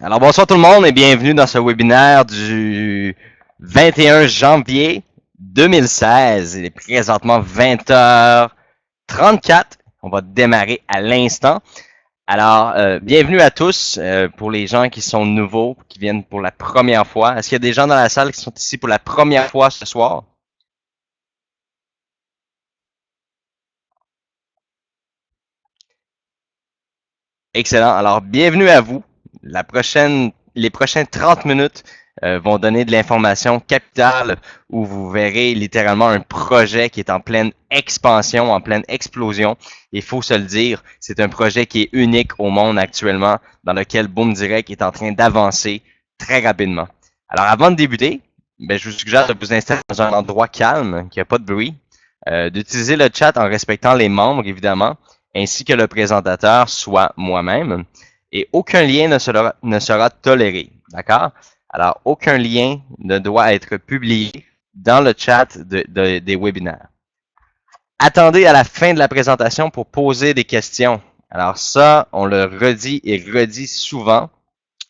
Alors bonsoir tout le monde et bienvenue dans ce webinaire du 21 janvier 2016. Il est présentement 20h34. On va démarrer à l'instant. Alors, bienvenue à tous pour les gens qui sont nouveaux, qui viennent pour la première fois. Est-ce qu'il y a des gens dans la salle qui sont ici pour la première fois ce soir? Excellent. Alors, bienvenue à vous. Les prochaines 30 minutes vont donner de l'information capitale où vous verrez littéralement un projet qui est en pleine expansion, en pleine explosion. Il faut se le dire, c'est un projet qui est unique au monde actuellement, dans lequel Boom Direct est en train d'avancer très rapidement. Alors, avant de débuter, je vous suggère de vous installer dans un endroit calme, qui n'a pas de bruit, d'utiliser le chat en respectant les membres, évidemment, ainsi que le présentateur, soit moi-même, et aucun lien ne sera toléré, d'accord? Alors, aucun lien ne doit être publié dans le chat des webinaires. Attendez à la fin de la présentation pour poser des questions. Alors ça, on le redit et redit souvent.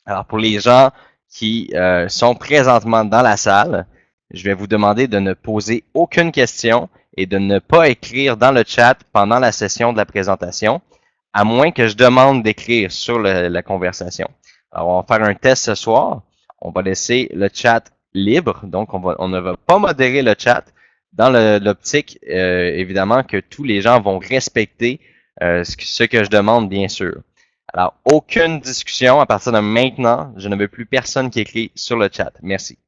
Alors pour les gens qui sont présentement dans la salle, je vais vous demander de ne poser aucune question et de ne pas écrire dans le chat pendant la session de la présentation, à moins que je demande d'écrire sur la conversation. Alors, on va faire un test ce soir. On va laisser le chat libre, donc on ne va pas modérer le chat dans l'optique, évidemment, que tous les gens vont respecter ce que je demande, bien sûr. Alors, aucune discussion à partir de maintenant. Je ne veux plus personne qui écrit sur le chat. Merci.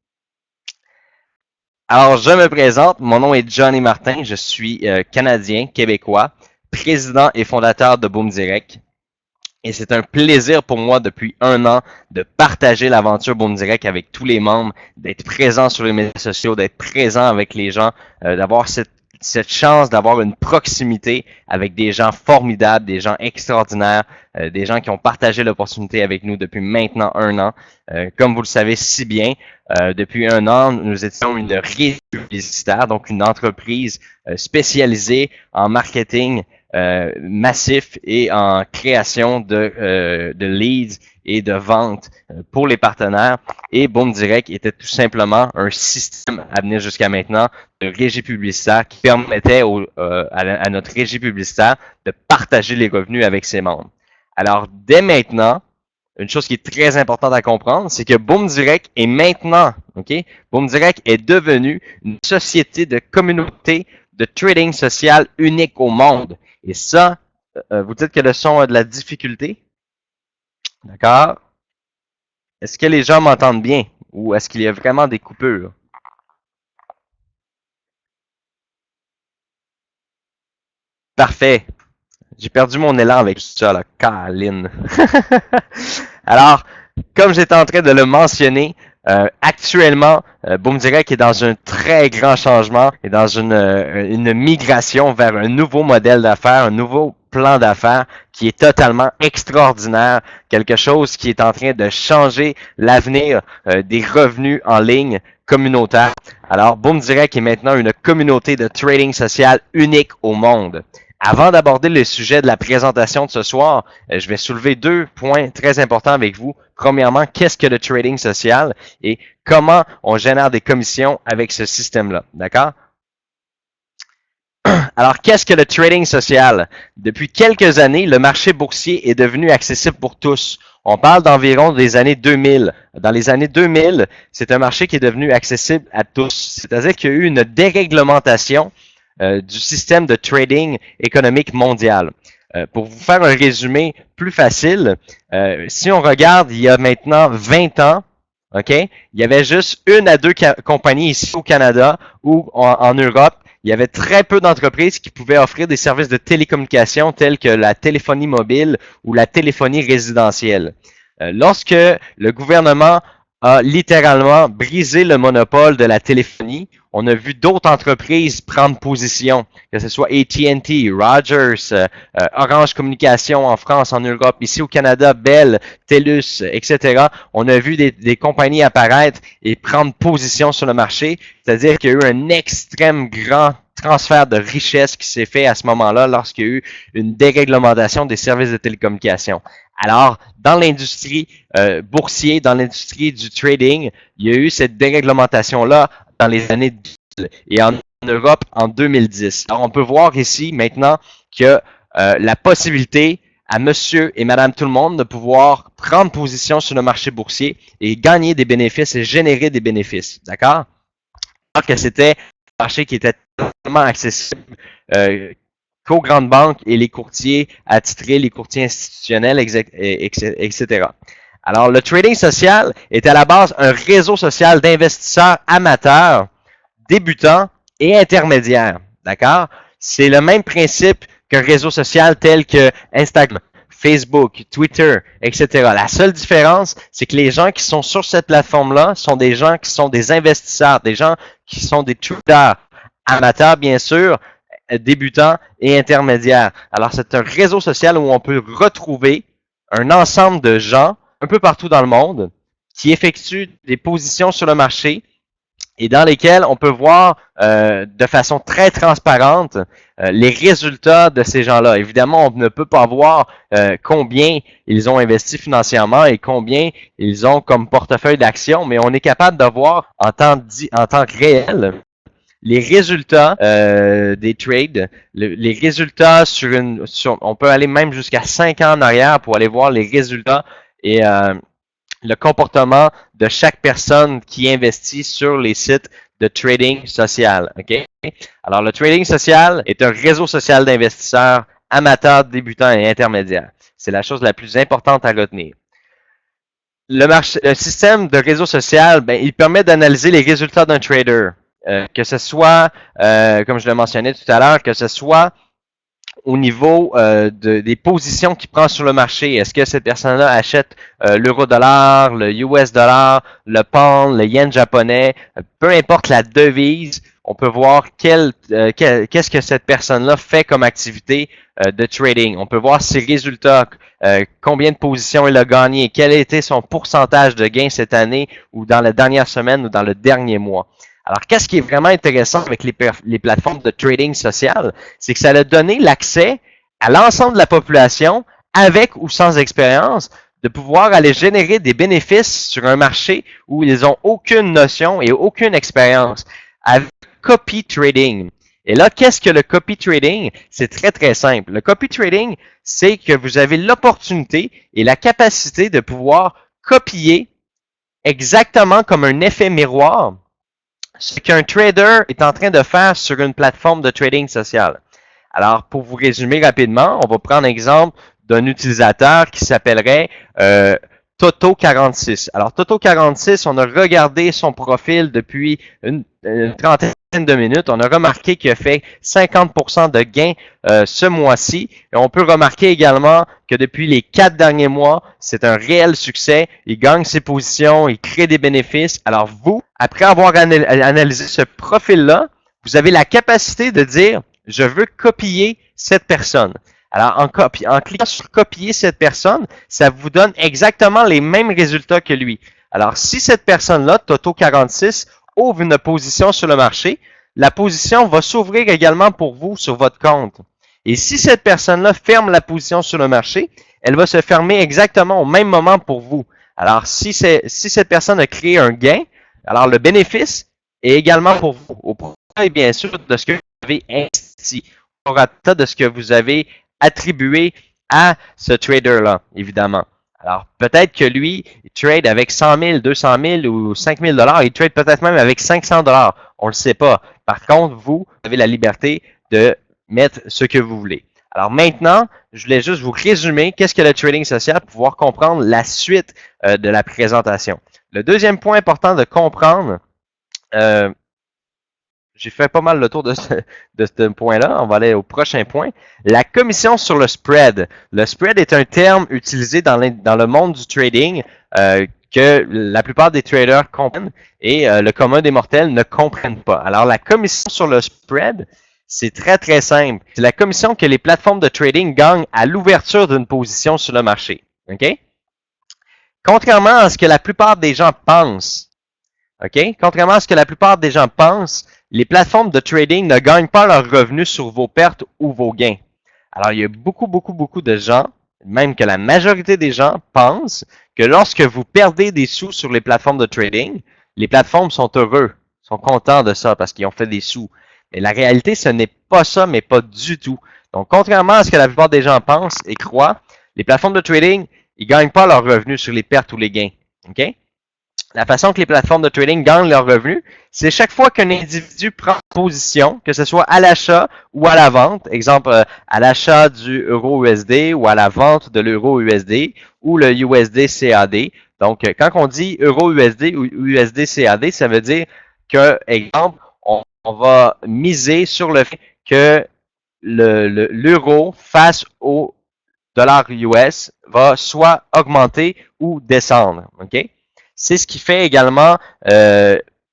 Alors, je me présente. Mon nom est Johnny Martin. Je suis Canadien, Québécois, président et fondateur de Boom Direct. Et c'est un plaisir pour moi depuis 1 an de partager l'aventure Boom Direct avec tous les membres, d'être présent sur les médias sociaux, d'être présent avec les gens, d'avoir cette chance d'avoir une proximité avec des gens formidables, des gens extraordinaires, des gens qui ont partagé l'opportunité avec nous depuis maintenant 1 an. Comme vous le savez si bien, depuis 1 an, nous étions une régie publicitaire, donc une entreprise spécialisée en marketing massif et en création de leads et de ventes pour les partenaires. Et Boom Direct était tout simplement un système à venir jusqu'à maintenant de régie publicitaire qui permettait à notre régie publicitaire de partager les revenus avec ses membres. Alors, dès maintenant, une chose qui est très importante à comprendre, c'est que Boom Direct est maintenant, OK? Boom Direct est devenu une société de communauté de trading social unique au monde. Et ça, vous dites que le son a de la difficulté? D'accord? Est-ce que les gens m'entendent bien? Ou est-ce qu'il y a vraiment des coupures? Parfait. J'ai perdu mon élan avec ça, là. Caroline. Alors, comme j'étais en train de le mentionner, actuellement, Boom Direct est dans un très grand changement et dans une migration vers un nouveau modèle d'affaires, un nouveau plan d'affaires qui est totalement extraordinaire, quelque chose qui est en train de changer l'avenir des revenus en ligne communautaires. Alors, Boom Direct est maintenant une communauté de trading social unique au monde. Avant d'aborder le sujet de la présentation de ce soir, je vais soulever 2 points très importants avec vous. Premièrement, qu'est-ce que le trading social et comment on génère des commissions avec ce système-là. D'accord? Alors, qu'est-ce que le trading social? Depuis quelques années, le marché boursier est devenu accessible pour tous. On parle d'environ des années 2000. Dans les années 2000, c'est un marché qui est devenu accessible à tous. C'est-à-dire qu'il y a eu une déréglementation du système de trading économique mondial. Pour vous faire un résumé plus facile, si on regarde il y a maintenant 20 ans, OK, il y avait juste 1 à 2 compagnies ici au Canada ou en Europe. Il y avait très peu d'entreprises qui pouvaient offrir des services de télécommunication tels que la téléphonie mobile ou la téléphonie résidentielle. Lorsque le gouvernement a littéralement brisé le monopole de la téléphonie, on a vu d'autres entreprises prendre position, que ce soit AT&T, Rogers, Orange Communication en France, en Europe, ici au Canada, Bell, TELUS, etc. On a vu des compagnies apparaître et prendre position sur le marché, c'est-à-dire qu'il y a eu un extrême grand transfert de richesse qui s'est fait à ce moment-là lorsqu'il y a eu une déréglementation des services de télécommunications. Alors, dans l'industrie boursier, dans l'industrie du trading, il y a eu cette déréglementation-là dans les années 2000 et en Europe en 2010. Alors, on peut voir ici maintenant que la possibilité à monsieur et madame tout le monde de pouvoir prendre position sur le marché boursier et gagner des bénéfices et générer des bénéfices. D'accord? Alors que c'était un marché qui était totalement accessible qu'aux grandes banques et les courtiers attitrés, les courtiers institutionnels, etc. Alors, le trading social est à la base un réseau social d'investisseurs amateurs, débutants et intermédiaires. D'accord? C'est le même principe qu'un réseau social tel que Instagram, Facebook, Twitter, etc. La seule différence, c'est que les gens qui sont sur cette plateforme-là sont des gens qui sont des investisseurs, des gens qui sont des traders, amateurs bien sûr, débutants et intermédiaires. Alors, c'est un réseau social où on peut retrouver un ensemble de gens un peu partout dans le monde qui effectuent des positions sur le marché et dans lesquels on peut voir de façon très transparente les résultats de ces gens-là. Évidemment, on ne peut pas voir combien ils ont investi financièrement et combien ils ont comme portefeuille d'actions, mais on est capable de voir en temps réel les résultats des trades, les résultats on peut aller même jusqu'à 5 ans en arrière pour aller voir les résultats et le comportement de chaque personne qui investit sur les sites de trading social. Okay? Alors, le trading social est un réseau social d'investisseurs amateurs, débutants et intermédiaires. C'est la chose la plus importante à retenir. Le système de réseau social, il permet d'analyser les résultats d'un trader. Que ce soit, comme je le mentionnais tout à l'heure, que ce soit au niveau des positions qu'il prend sur le marché. Est-ce que cette personne-là achète l'euro-dollar, le US-dollar, le pound, le yen japonais, peu importe la devise, on peut voir qu'est-ce que cette personne-là fait comme activité de trading. On peut voir ses résultats, combien de positions il a gagné, quel a été son pourcentage de gain cette année ou dans la dernière semaine ou dans le dernier mois. Alors, qu'est-ce qui est vraiment intéressant avec les plateformes de trading social, c'est que ça a donné l'accès à l'ensemble de la population, avec ou sans expérience, de pouvoir aller générer des bénéfices sur un marché où ils n'ont aucune notion et aucune expérience, avec copy trading. Et là, qu'est-ce que le copy trading? C'est très, très simple. Le copy trading, c'est que vous avez l'opportunité et la capacité de pouvoir copier exactement comme un effet miroir ce qu'un trader est en train de faire sur une plateforme de trading social. Alors, pour vous résumer rapidement, on va prendre l'exemple d'un utilisateur qui s'appellerait Toto46. Alors, Toto46, on a regardé son profil depuis une trentaine de minutes. On a remarqué qu'il a fait 50% de gains ce mois-ci. Et on peut remarquer également que depuis les 4 derniers mois, c'est un réel succès. Il gagne ses positions, il crée des bénéfices. Alors vous, après avoir analysé ce profil-là, vous avez la capacité de dire, je veux copier cette personne. Alors, en cliquant sur copier cette personne, ça vous donne exactement les mêmes résultats que lui. Alors, si cette personne-là, Toto46, ouvre une position sur le marché, la position va s'ouvrir également pour vous sur votre compte. Et si cette personne-là ferme la position sur le marché, elle va se fermer exactement au même moment pour vous. Alors, si cette personne a créé un gain, alors le bénéfice est également pour vous. Au profit, bien sûr, de ce que vous avez investi, au prorata de ce que vous avez attribué à ce trader-là, évidemment. Alors, peut-être que lui, il trade avec 100 000, 200 000 ou 5 000 $. Il trade peut-être même avec 500 $. On ne le sait pas. Par contre, vous avez la liberté de mettre ce que vous voulez. Alors maintenant, je voulais juste vous résumer qu'est-ce que le trading social pour pouvoir comprendre la suite de la présentation. Le deuxième point important de comprendre, j'ai fait pas mal le tour de ce point-là. On va aller au prochain point. La commission sur le spread. Le spread est un terme utilisé dans le monde du trading que la plupart des traders comprennent et le commun des mortels ne comprennent pas. Alors, la commission sur le spread, c'est très, très simple. C'est la commission que les plateformes de trading gagnent à l'ouverture d'une position sur le marché. OK? Contrairement à ce que la plupart des gens pensent, OK? Contrairement à ce que la plupart des gens pensent, les plateformes de trading ne gagnent pas leurs revenus sur vos pertes ou vos gains. Alors, il y a beaucoup de gens, même que la majorité des gens pensent que lorsque vous perdez des sous sur les plateformes de trading, les plateformes sont heureux, sont contents de ça parce qu'ils ont fait des sous. Mais la réalité, ce n'est pas ça, mais pas du tout. Donc, contrairement à ce que la plupart des gens pensent et croient, les plateformes de trading, ils ne gagnent pas leurs revenus sur les pertes ou les gains. OK? La façon que les plateformes de trading gagnent leurs revenus, c'est chaque fois qu'un individu prend position, que ce soit à l'achat ou à la vente, exemple à l'achat du euro USD ou à la vente de l'euro USD ou le USD CAD. Donc, quand on dit euro USD ou USD CAD, ça veut dire que, exemple, on va miser sur le fait que l'euro face au dollar US va soit augmenter ou descendre. OK? C'est ce qui fait également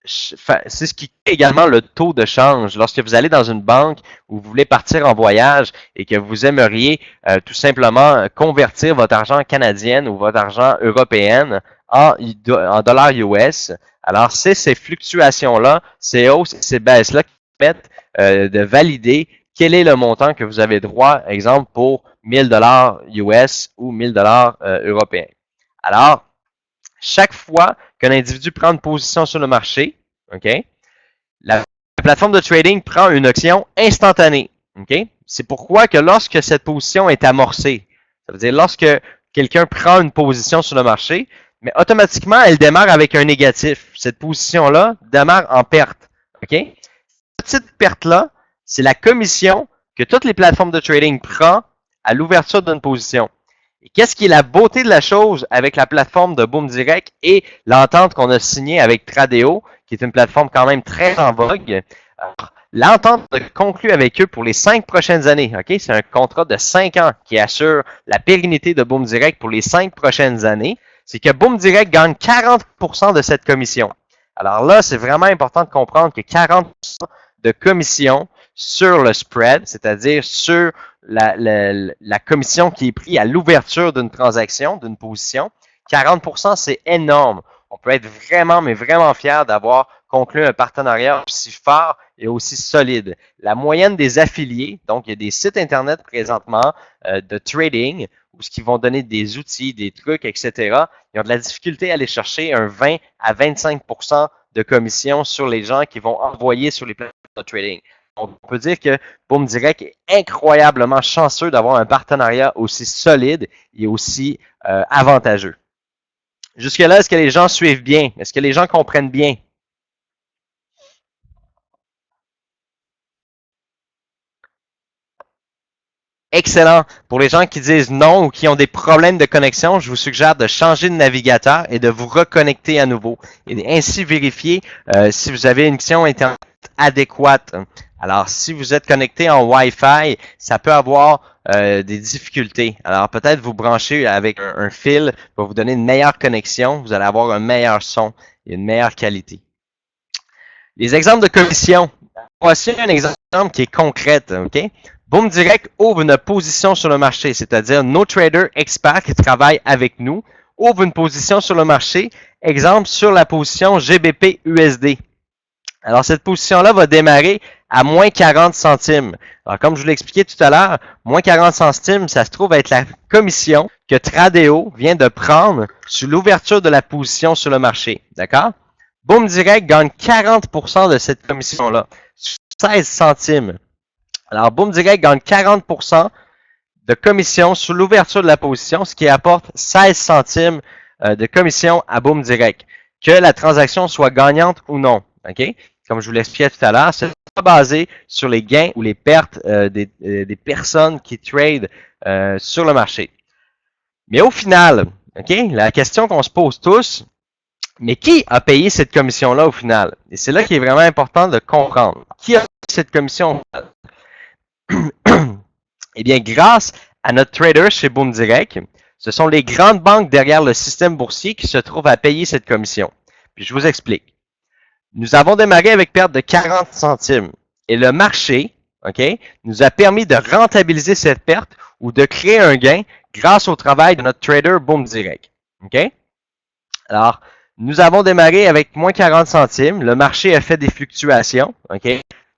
c'est ce qui fait également le taux de change. Lorsque vous allez dans une banque où vous voulez partir en voyage et que vous aimeriez tout simplement convertir votre argent canadien ou votre argent européen en dollars US, alors c'est ces fluctuations-là, ces hausses, ces baisses-là qui permettent de valider quel est le montant que vous avez droit, exemple, pour 1000 dollars US ou 1000 dollars européens. Alors, chaque fois qu'un individu prend une position sur le marché, OK, la plateforme de trading prend une action instantanée. OK? C'est pourquoi que lorsque cette position est amorcée, ça veut dire lorsque quelqu'un prend une position sur le marché, mais automatiquement, elle démarre avec un négatif. Cette position-là démarre en perte. OK? Cette petite perte-là, c'est la commission que toutes les plateformes de trading prennent à l'ouverture d'une position. Et qu'est-ce qui est la beauté de la chose avec la plateforme de Boom Direct et l'entente qu'on a signée avec Tradeo, qui est une plateforme quand même très en vogue. L'entente conclue avec eux pour les 5 prochaines années. Okay? C'est un contrat de 5 ans qui assure la pérennité de Boom Direct pour les 5 prochaines années. C'est que Boom Direct gagne 40% de cette commission. Alors là, c'est vraiment important de comprendre que 40% de commission sur le spread, c'est-à-dire sur la commission qui est prise à l'ouverture d'une transaction, d'une position. 40%, c'est énorme. On peut être vraiment, mais vraiment fier d'avoir conclu un partenariat aussi fort et aussi solide. La moyenne des affiliés, donc il y a des sites Internet présentement de trading, où ce qui vont donner des outils, des trucs, etc. Ils ont de la difficulté à aller chercher un 20 à 25% de commission sur les gens qui vont envoyer sur les plateformes de trading. On peut dire que Boom Direct est incroyablement chanceux d'avoir un partenariat aussi solide et aussi avantageux. Jusque-là, est-ce que les gens suivent bien? Est-ce que les gens comprennent bien? Excellent. Pour les gens qui disent non ou qui ont des problèmes de connexion, je vous suggère de changer de navigateur et de vous reconnecter à nouveau. Et ainsi vérifier si vous avez une connexion Internet adéquate. Alors, si vous êtes connecté en Wi-Fi, ça peut avoir des difficultés. Alors, peut-être vous brancher avec un fil va vous donner une meilleure connexion. Vous allez avoir un meilleur son et une meilleure qualité. Les exemples de commission. Voici un exemple qui est concret. OK? Boom Direct ouvre une position sur le marché, c'est-à-dire nos traders experts qui travaillent avec nous ouvrent une position sur le marché, exemple sur la position GBP USD. Alors, cette position-là va démarrer à moins 40 centimes. Alors, comme je vous l'ai expliqué tout à l'heure, moins 40 centimes, ça se trouve être la commission que Tradeo vient de prendre sur l'ouverture de la position sur le marché. D'accord? Boom Direct gagne 40% de cette commission-là, 16 centimes. Alors, Boom Direct gagne 40% de commission sur l'ouverture de la position, ce qui apporte 16 centimes de commission à Boom Direct. Que la transaction soit gagnante ou non. OK? Comme je vous l'expliquais tout à l'heure, c'est pas basé sur les gains ou les pertes des personnes qui tradent sur le marché. Mais au final, OK, la question qu'on se pose tous, mais qui a payé cette commission-là au final? Et c'est là qu'il est vraiment important de comprendre. Qui a payé cette commission? Eh bien, grâce à notre trader chez Boom Direct, ce sont les grandes banques derrière le système boursier qui se trouvent à payer cette commission. Puis je vous explique. Nous avons démarré avec perte de 40 centimes. Et le marché, OK, nous a permis de rentabiliser cette perte ou de créer un gain grâce au travail de notre trader Boom Direct. OK? Alors, Nous avons démarré avec moins 40 centimes. Le marché a fait des fluctuations. OK?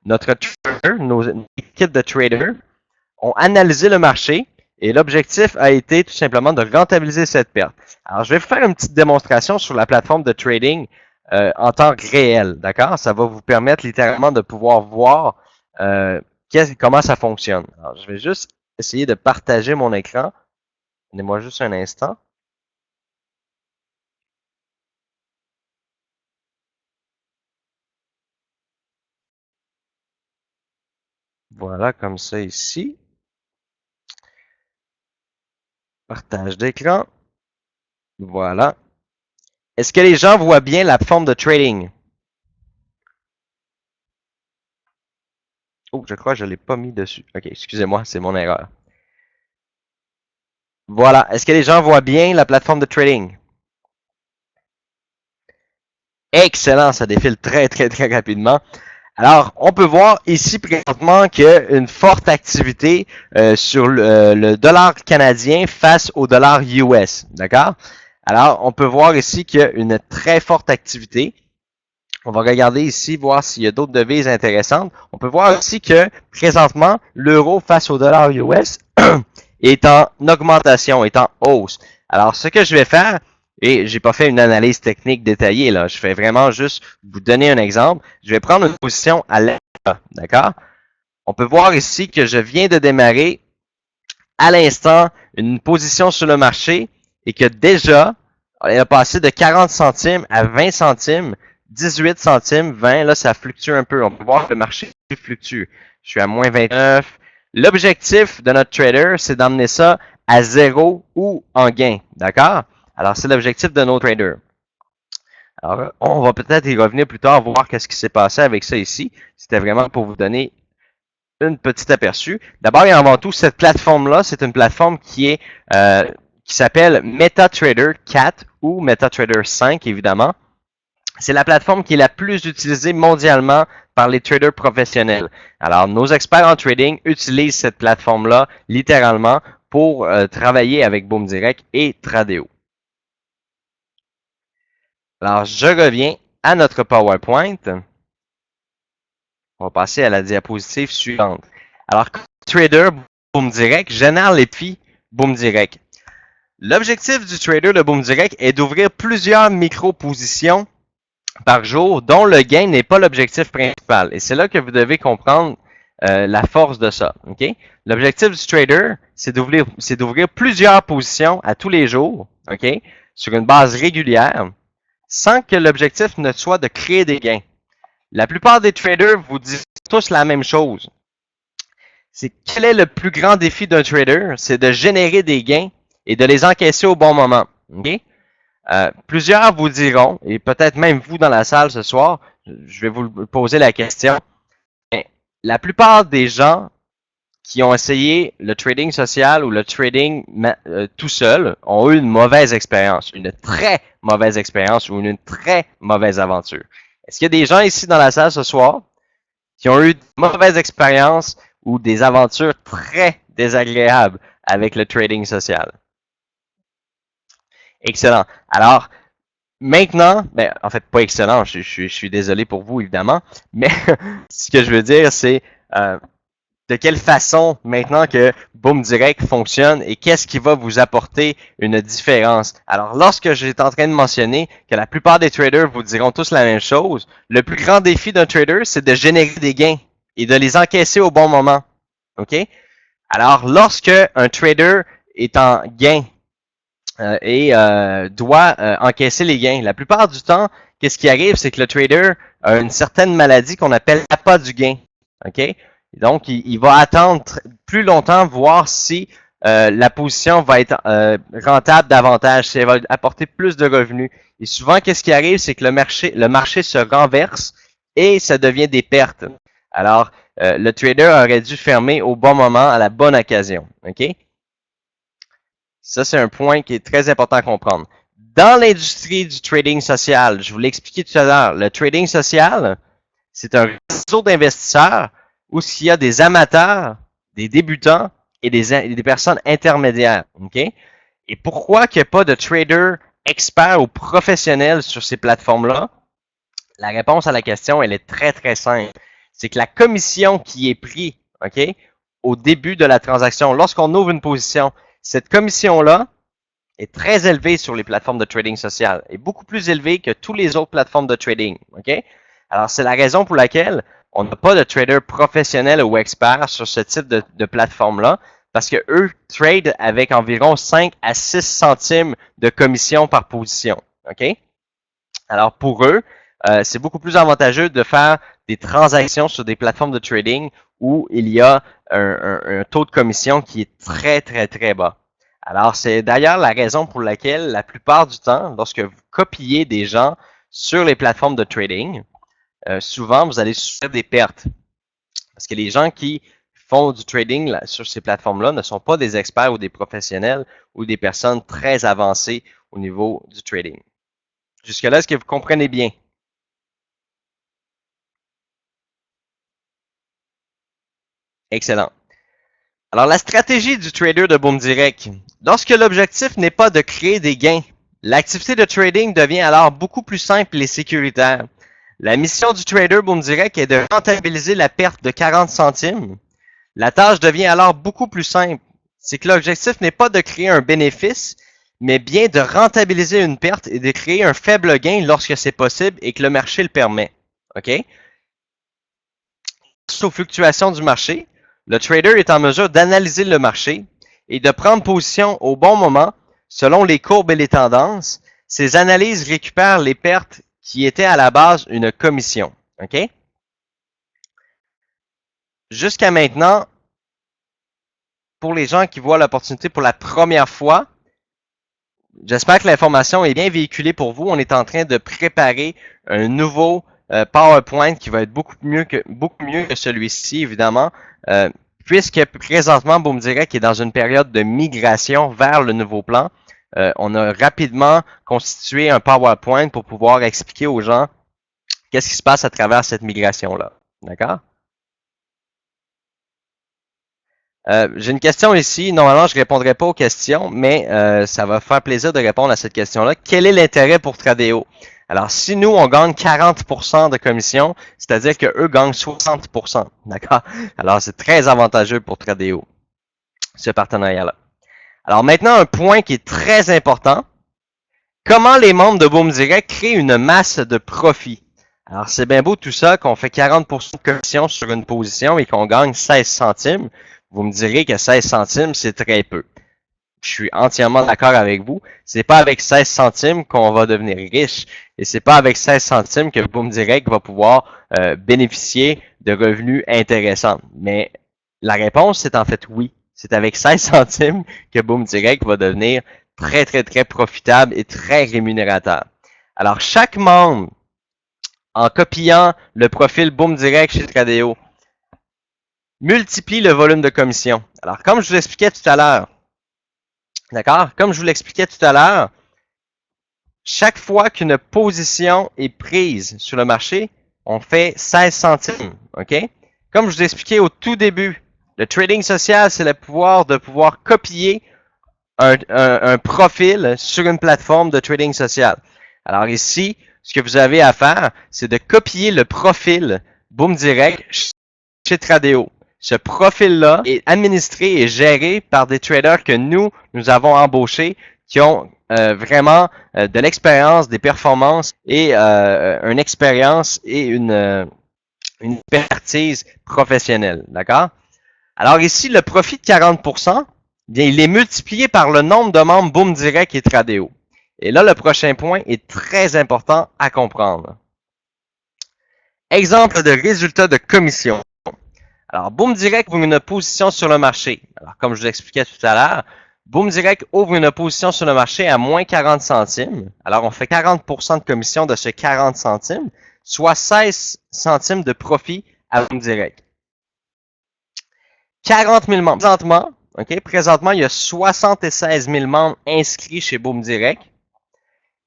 Notre trader, nos équipes de traders ont analysé le marché et l'objectif a été tout simplement de rentabiliser cette perte. Alors, je vais vous faire une petite démonstration sur la plateforme de trading en temps réel. D'accord? Ça va vous permettre littéralement de pouvoir voir comment ça fonctionne. Alors, je vais juste essayer de partager mon écran. Donnez-moi juste un instant. Voilà, comme ça ici. Partage d'écran. Voilà. Est-ce que les gens voient bien la forme de trading? Oh, je crois que je ne l'ai pas mis dessus. OK, excusez-moi, c'est mon erreur. Voilà. Est-ce que les gens voient bien la plateforme de trading? Excellent, ça défile très, très, très rapidement. Alors, on peut voir ici présentement qu'il y a une forte activité sur le dollar canadien face au dollar US. D'accord? Alors, on peut voir ici qu'il y a une très forte activité. On va regarder ici, voir s'il y a d'autres devises intéressantes. On peut voir aussi que présentement, l'euro face au dollar US est en augmentation, est en hausse. Alors, ce que je vais faire, et j'ai pas fait une analyse technique détaillée, là, je fais vraiment juste vous donner un exemple. Je vais prendre une position à l'achat, d'accord? On peut voir ici que je viens de démarrer à l'instant une position sur le marché et que déjà, elle a passé de 40 centimes à 20 centimes, 18 centimes, 20. Là, ça fluctue un peu. On peut voir que le marché fluctue. Je suis à moins 29. L'objectif de notre trader, c'est d'emmener ça à zéro ou en gain. D'accord? Alors, c'est l'objectif de nos traders. Alors, on va peut-être y revenir plus tard, voir qu'est-ce qui s'est passé avec ça ici. C'était vraiment pour vous donner une petite aperçu. D'abord et avant tout, cette plateforme-là, c'est une plateforme qui s'appelle MetaTrader 4 ou MetaTrader 5, évidemment. C'est la plateforme qui est la plus utilisée mondialement par les traders professionnels. Alors, nos experts en trading utilisent cette plateforme-là littéralement pour travailler avec Boom Direct et Tradeo. Alors, je reviens à notre PowerPoint. On va passer à la diapositive suivante. Alors, trader Boom Direct génère les filles Boom Direct. L'objectif du trader de Boom Direct est d'ouvrir plusieurs micro-positions par jour dont le gain n'est pas l'objectif principal. Et c'est là que vous devez comprendre la force de ça. Okay? L'objectif du trader, c'est d'ouvrir plusieurs positions à tous les jours, okay? Sur une base régulière, sans que l'objectif ne soit de créer des gains. La plupart des traders vous disent tous la même chose. C'est quel est le plus grand défi d'un trader? C'est de générer des gains et de les encaisser au bon moment. Okay? Plusieurs vous diront, et peut-être même vous dans la salle ce soir, je vais vous poser la question. La plupart des gens qui ont essayé le trading social ou le trading tout seul ont eu une mauvaise expérience, une très mauvaise expérience ou une très mauvaise aventure. Est-ce qu'il y a des gens ici dans la salle ce soir qui ont eu de mauvaises expériences ou des aventures très désagréables avec le trading social? Excellent. Alors, maintenant, ben, en fait, pas excellent, je suis désolé pour vous, évidemment, mais ce que je veux dire, c'est de quelle façon, maintenant que Boom Direct fonctionne et qu'est-ce qui va vous apporter une différence. Alors, lorsque j'étais en train de mentionner que la plupart des traders vous diront tous la même chose, le plus grand défi d'un trader, c'est de générer des gains et de les encaisser au bon moment. OK? Alors, lorsque un trader est en gain et doit encaisser les gains, la plupart du temps, qu'est-ce qui arrive, c'est que le trader a une certaine maladie qu'on appelle l'appât du gain. OK? Donc, il va attendre plus longtemps, voir si la position va être rentable davantage, si elle va apporter plus de revenus. Et souvent, qu'est-ce qui arrive, c'est que le marché se renverse et ça devient des pertes. Alors, le trader aurait dû fermer au bon moment, à la bonne occasion. OK? Ça, c'est un point qui est très important à comprendre. Dans l'industrie du trading social, je vous l'ai expliqué tout à l'heure, le trading social, c'est un réseau d'investisseurs où il y a des amateurs, des débutants et des personnes intermédiaires. Okay? Et pourquoi qu'il n'y a pas de trader expert ou professionnel sur ces plateformes-là? La réponse à la question, elle est très, très simple. C'est que la commission qui est prise, OK, au début de la transaction, lorsqu'on ouvre une position, cette commission-là est très élevée sur les plateformes de trading social, et beaucoup plus élevée que toutes les autres plateformes de trading, OK? Alors, c'est la raison pour laquelle on n'a pas de trader professionnel ou expert sur ce type de plateforme-là, parce que eux trade avec environ 5 à 6 centimes de commission par position, OK? Alors, pour eux, c'est beaucoup plus avantageux de faire des transactions sur des plateformes de trading où il y a un taux de commission qui est très, très, très bas. Alors, c'est d'ailleurs la raison pour laquelle, la plupart du temps, lorsque vous copiez des gens sur les plateformes de trading, souvent, vous allez souffrir des pertes. Parce que les gens qui font du trading là, sur ces plateformes-là ne sont pas des experts ou des professionnels ou des personnes très avancées au niveau du trading. Jusque-là, est-ce que vous comprenez bien? Excellent. Alors, la stratégie du trader de Boom Direct. Lorsque l'objectif n'est pas de créer des gains, l'activité de trading devient alors beaucoup plus simple et sécuritaire. La mission du trader Boom Direct est de rentabiliser la perte de 40 centimes. La tâche devient alors beaucoup plus simple. C'est que l'objectif n'est pas de créer un bénéfice, mais bien de rentabiliser une perte et de créer un faible gain lorsque c'est possible et que le marché le permet. OK? Face aux fluctuations du marché, le trader est en mesure d'analyser le marché et de prendre position au bon moment selon les courbes et les tendances. Ces analyses récupèrent les pertes qui étaient à la base une commission. OK? Jusqu'à maintenant, pour les gens qui voient l'opportunité pour la première fois, j'espère que l'information est bien véhiculée pour vous. On est en train de préparer un nouveau PowerPoint qui va être beaucoup mieux que celui-ci, évidemment, puisque présentement, Boom Direct est dans une période de migration vers le nouveau plan. On a rapidement constitué un PowerPoint pour pouvoir expliquer aux gens qu'est-ce qui se passe à travers cette migration-là. D'accord? J'ai une question ici. Normalement, je ne répondrai pas aux questions, mais ça va faire plaisir de répondre à cette question-là. Quel est l'intérêt pour Tradeo? Alors, si nous, on gagne 40% de commission, c'est-à-dire qu'eux gagnent 60%. D'accord? Alors, c'est très avantageux pour Tradeo, ce partenariat-là. Alors, maintenant, un point qui est très important. Comment les membres de Boom Direct créent une masse de profit? Alors, c'est bien beau tout ça, qu'on fait 40% de commission sur une position et qu'on gagne 16 centimes. Vous me direz que 16 centimes, c'est très peu. Je suis entièrement d'accord avec vous. C'est pas avec 16 centimes qu'on va devenir riche et c'est pas avec 16 centimes que Boom Direct va pouvoir bénéficier de revenus intéressants. Mais la réponse, c'est en fait oui. C'est avec 16 centimes que Boom Direct va devenir très, très, très profitable et très rémunérateur. Alors, chaque membre, en copiant le profil Boom Direct chez Tradeo, multiplie le volume de commission. Alors, comme je vous l'expliquais tout à l'heure, d'accord? Comme je vous l'expliquais tout à l'heure, chaque fois qu'une position est prise sur le marché, on fait 16 centimes, OK? Comme je vous ai expliqué au tout début, le trading social, c'est le pouvoir de pouvoir copier un profil sur une plateforme de trading social. Alors ici, ce que vous avez à faire, c'est de copier le profil Boom Direct chez Tradeo. Ce profil-là est administré et géré par des traders que nous avons embauchés qui ont vraiment de l'expérience, des performances et une expérience et une expertise professionnelle. D'accord? Alors ici, le profit de 40%, bien, il est multiplié par le nombre de membres Boom Direct et Tradeo. Et là, le prochain point est très important à comprendre. Exemple de résultat de commission. Alors, Boom Direct ouvre une position sur le marché. Alors, comme je vous l'expliquais tout à l'heure, Boom Direct ouvre une position sur le marché à moins 40 centimes. Alors, on fait 40% de commission de ce 40 centimes, soit 16 centimes de profit à Boom Direct. 40 000 membres. Présentement, il y a 76 000 membres inscrits chez Boom Direct.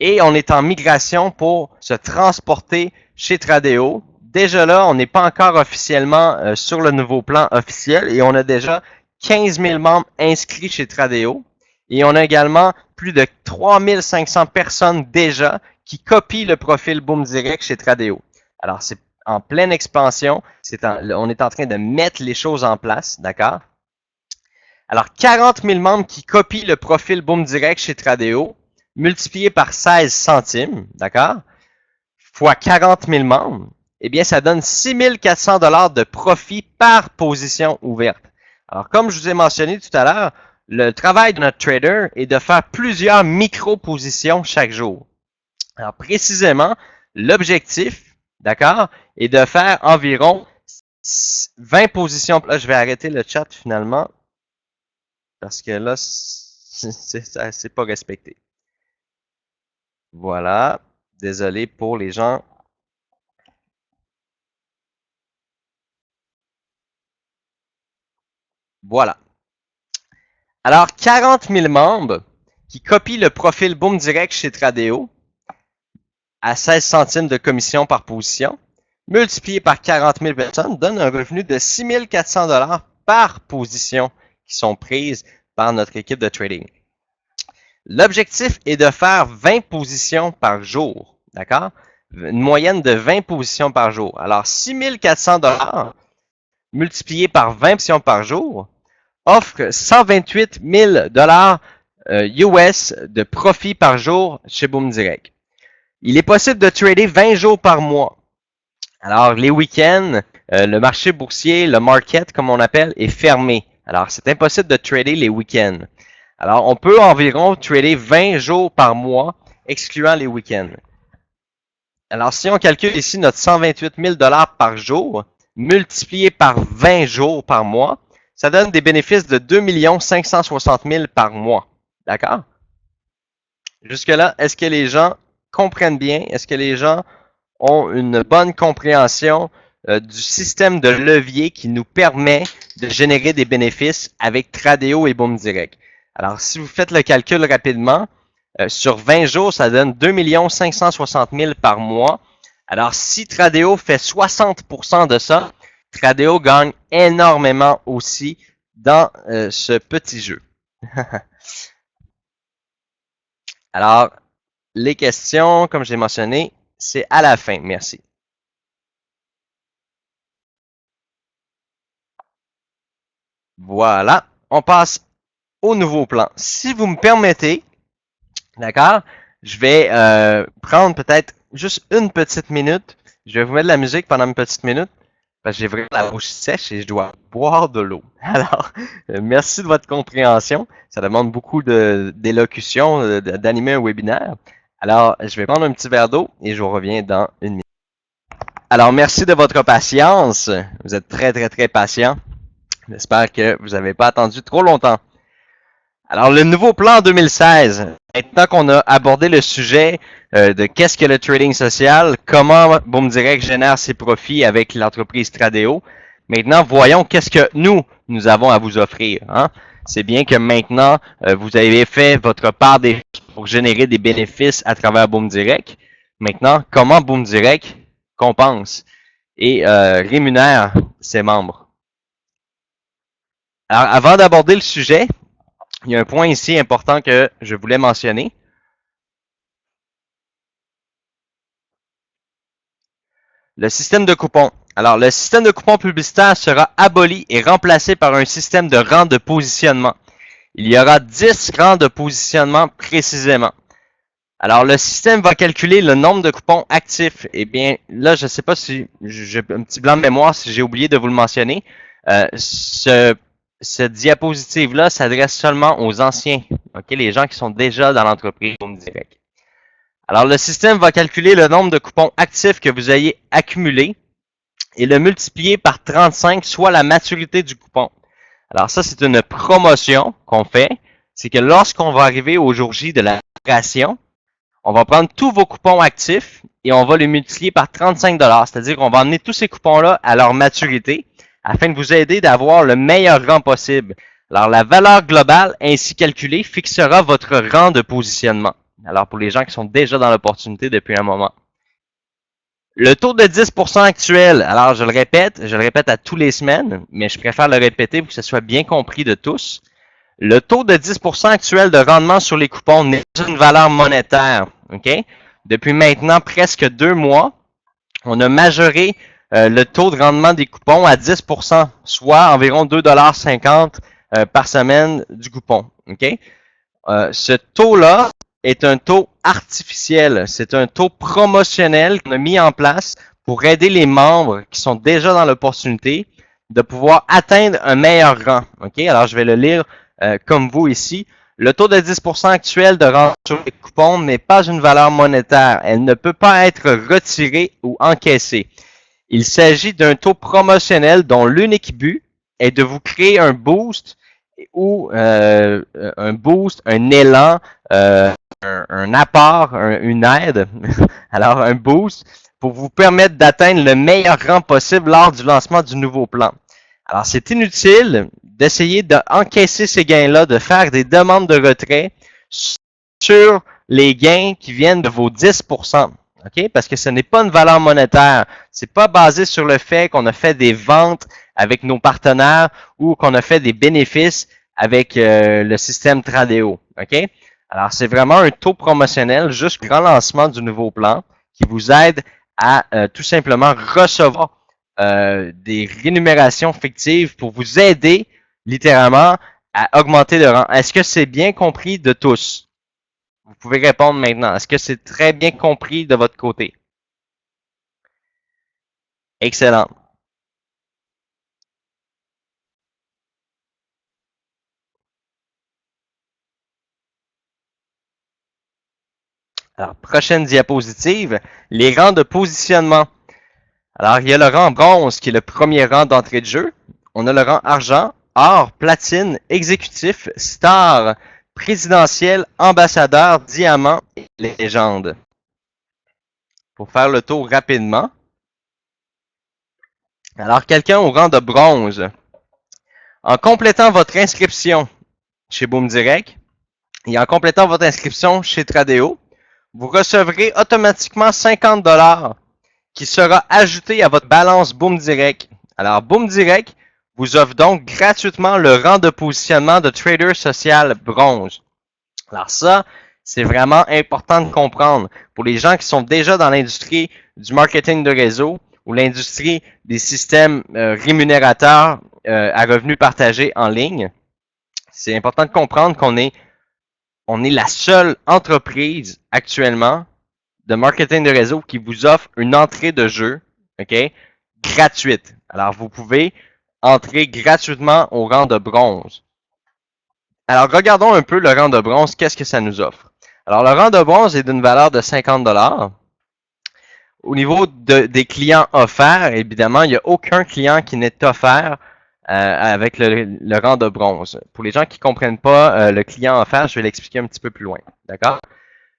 Et on est en migration pour se transporter chez Tradeo. Déjà là, on n'est pas encore officiellement sur le nouveau plan officiel et on a déjà 15 000 membres inscrits chez Tradeo. Et on a également plus de 3500 personnes déjà qui copient le profil Boom Direct chez Tradeo. Alors, c'est en pleine expansion. On est en train de mettre les choses en place, d'accord? Alors, 40 000 membres qui copient le profil Boom Direct chez Tradeo, multiplié par 16 centimes, d'accord? Fois 40 000 membres, eh bien, ça donne 6 400 $ de profit par position ouverte. Alors, comme je vous ai mentionné tout à l'heure, le travail de notre trader est de faire plusieurs micro-positions chaque jour. Alors, précisément, l'objectif, d'accord, est de faire environ 20 positions. Là, je vais arrêter le chat finalement, parce que là, c'est pas respecté. Voilà. Désolé pour les gens. Voilà. Alors, 40 000 membres qui copient le profil Boom Direct chez Tradeo à 16 centimes de commission par position, multiplié par 40 000 personnes, donne un revenu de 6 400 $ par position qui sont prises par notre équipe de trading. L'objectif est de faire 20 positions par jour, d'accord? Une moyenne de 20 positions par jour. Alors, 6 400 $ multiplié par 20 positions par jour offre 128 000 $ US de profit par jour chez Boom Direct. Il est possible de trader 20 jours par mois. Alors, les week-ends, le marché boursier, le market, comme on appelle, est fermé. Alors, c'est impossible de trader les week-ends. Alors, on peut environ trader 20 jours par mois, excluant les week-ends. Alors, si on calcule ici notre 128 000 $ par jour, multiplié par 20 jours par mois, ça donne des bénéfices de 2 560 000 par mois. D'accord? Jusque-là, est-ce que les gens comprennent bien? Est-ce que les gens ont une bonne compréhension du système de levier qui nous permet de générer des bénéfices avec Tradeo et Boom Direct? Alors, si vous faites le calcul rapidement, sur 20 jours, ça donne 2 560 000 par mois. Alors, si Tradeo fait 60% de ça, Tradeo gagne énormément aussi dans ce petit jeu. Alors, les questions, comme j'ai mentionné, c'est à la fin. Merci. Voilà, on passe au nouveau plan. Si vous me permettez, d'accord, je vais prendre peut-être juste une petite minute. Je vais vous mettre de la musique pendant une petite minute parce que j'ai vraiment la bouche sèche et je dois boire de l'eau. Alors, merci de votre compréhension. Ça demande beaucoup d'élocution, d'animer un webinaire. Alors, je vais prendre un petit verre d'eau et je vous reviens dans une minute. Alors, merci de votre patience. Vous êtes très, très, très patient. J'espère que vous n'avez pas attendu trop longtemps. Alors, le nouveau plan 2016, maintenant qu'on a abordé le sujet de qu'est-ce que le trading social, comment Boom Direct génère ses profits avec l'entreprise Tradeo, maintenant, voyons qu'est-ce que nous avons à vous offrir. Hein? C'est bien que maintenant, vous avez fait votre part pour générer des bénéfices à travers Boom Direct. Maintenant, comment Boom Direct compense et rémunère ses membres? Alors, avant d'aborder le sujet, il y a un point ici important que je voulais mentionner. Le système de coupons. Alors, le système de coupons publicitaires sera aboli et remplacé par un système de rangs de positionnement. Il y aura 10 rangs de positionnement précisément. Alors, le système va calculer le nombre de coupons actifs. Eh bien, là, je ne sais pas si j'ai un petit blanc de mémoire si j'ai oublié de vous le mentionner. Cette diapositive-là s'adresse seulement aux anciens, okay, les gens qui sont déjà dans l'entreprise Boom Direct. Alors, le système va calculer le nombre de coupons actifs que vous ayez accumulés et le multiplier par 35, soit la maturité du coupon. Alors, ça, c'est une promotion qu'on fait. C'est que lorsqu'on va arriver au jour J de la création, on va prendre tous vos coupons actifs et on va les multiplier par 35 $. C'est-à-dire qu'on va emmener tous ces coupons-là à leur maturité afin de vous aider d'avoir le meilleur rang possible. Alors, la valeur globale ainsi calculée fixera votre rang de positionnement. Alors, pour les gens qui sont déjà dans l'opportunité depuis un moment. Le taux de 10% actuel, alors je le répète à tous les semaines, mais je préfère le répéter pour que ce soit bien compris de tous. Le taux de 10% actuel de rendement sur les coupons n'est pas une valeur monétaire. OK? Depuis maintenant presque 2 mois, on a majoré le taux de rendement des coupons à 10%, soit environ 2,50 $ par semaine du coupon. OK? Ce taux-là est un taux artificiel. C'est un taux promotionnel qu'on a mis en place pour aider les membres qui sont déjà dans l'opportunité de pouvoir atteindre un meilleur rang. OK? Alors, je vais le lire comme vous ici. Le taux de 10% actuel de rendement sur les coupons n'est pas une valeur monétaire. Elle ne peut pas être retirée ou encaissée. Il s'agit d'un taux promotionnel dont l'unique but est de vous créer un boost ou un élan, un apport, une aide, alors un boost pour vous permettre d'atteindre le meilleur rang possible lors du lancement du nouveau plan. Alors, c'est inutile d'essayer d'encaisser ces gains-là, de faire des demandes de retrait sur les gains qui viennent de vos 10%. OK? Parce que ce n'est pas une valeur monétaire. C'est pas basé sur le fait qu'on a fait des ventes avec nos partenaires ou qu'on a fait des bénéfices avec le système Tradeo. OK? Alors, c'est vraiment un taux promotionnel jusqu'au grand lancement du nouveau plan qui vous aide à tout simplement recevoir des rémunérations fictives pour vous aider littéralement à augmenter le rang. Est-ce que c'est bien compris de tous? Vous pouvez répondre maintenant. Est-ce que c'est très bien compris de votre côté? Excellent. Alors, prochaine diapositive, les rangs de positionnement. Alors, il y a le rang bronze qui est le premier rang d'entrée de jeu. On a le rang argent, or, platine, exécutif, star, présidentiel, ambassadeur, diamant et légende. Pour faire le tour rapidement. Alors, quelqu'un au rang de bronze. En complétant votre inscription chez Boom Direct et en complétant votre inscription chez Tradeo, vous recevrez automatiquement 50 $ qui sera ajouté à votre balance Boom Direct. Alors, Boom Direct vous offre donc gratuitement le rang de positionnement de trader social bronze. Alors ça, c'est vraiment important de comprendre. Pour les gens qui sont déjà dans l'industrie du marketing de réseau ou l'industrie des systèmes rémunérateurs à revenus partagés en ligne, c'est important de comprendre qu'on est la seule entreprise actuellement de marketing de réseau qui vous offre une entrée de jeu, OK, gratuite. Alors, vous pouvez entrer gratuitement au rang de bronze. Alors, regardons un peu le rang de bronze. Qu'est-ce que ça nous offre? Alors, le rang de bronze est d'une valeur de 50 $. Au niveau des clients offerts, évidemment, il n'y a aucun client qui n'est offert avec le rang de bronze. Pour les gens qui ne comprennent pas le client offert, je vais l'expliquer un petit peu plus loin. D'accord?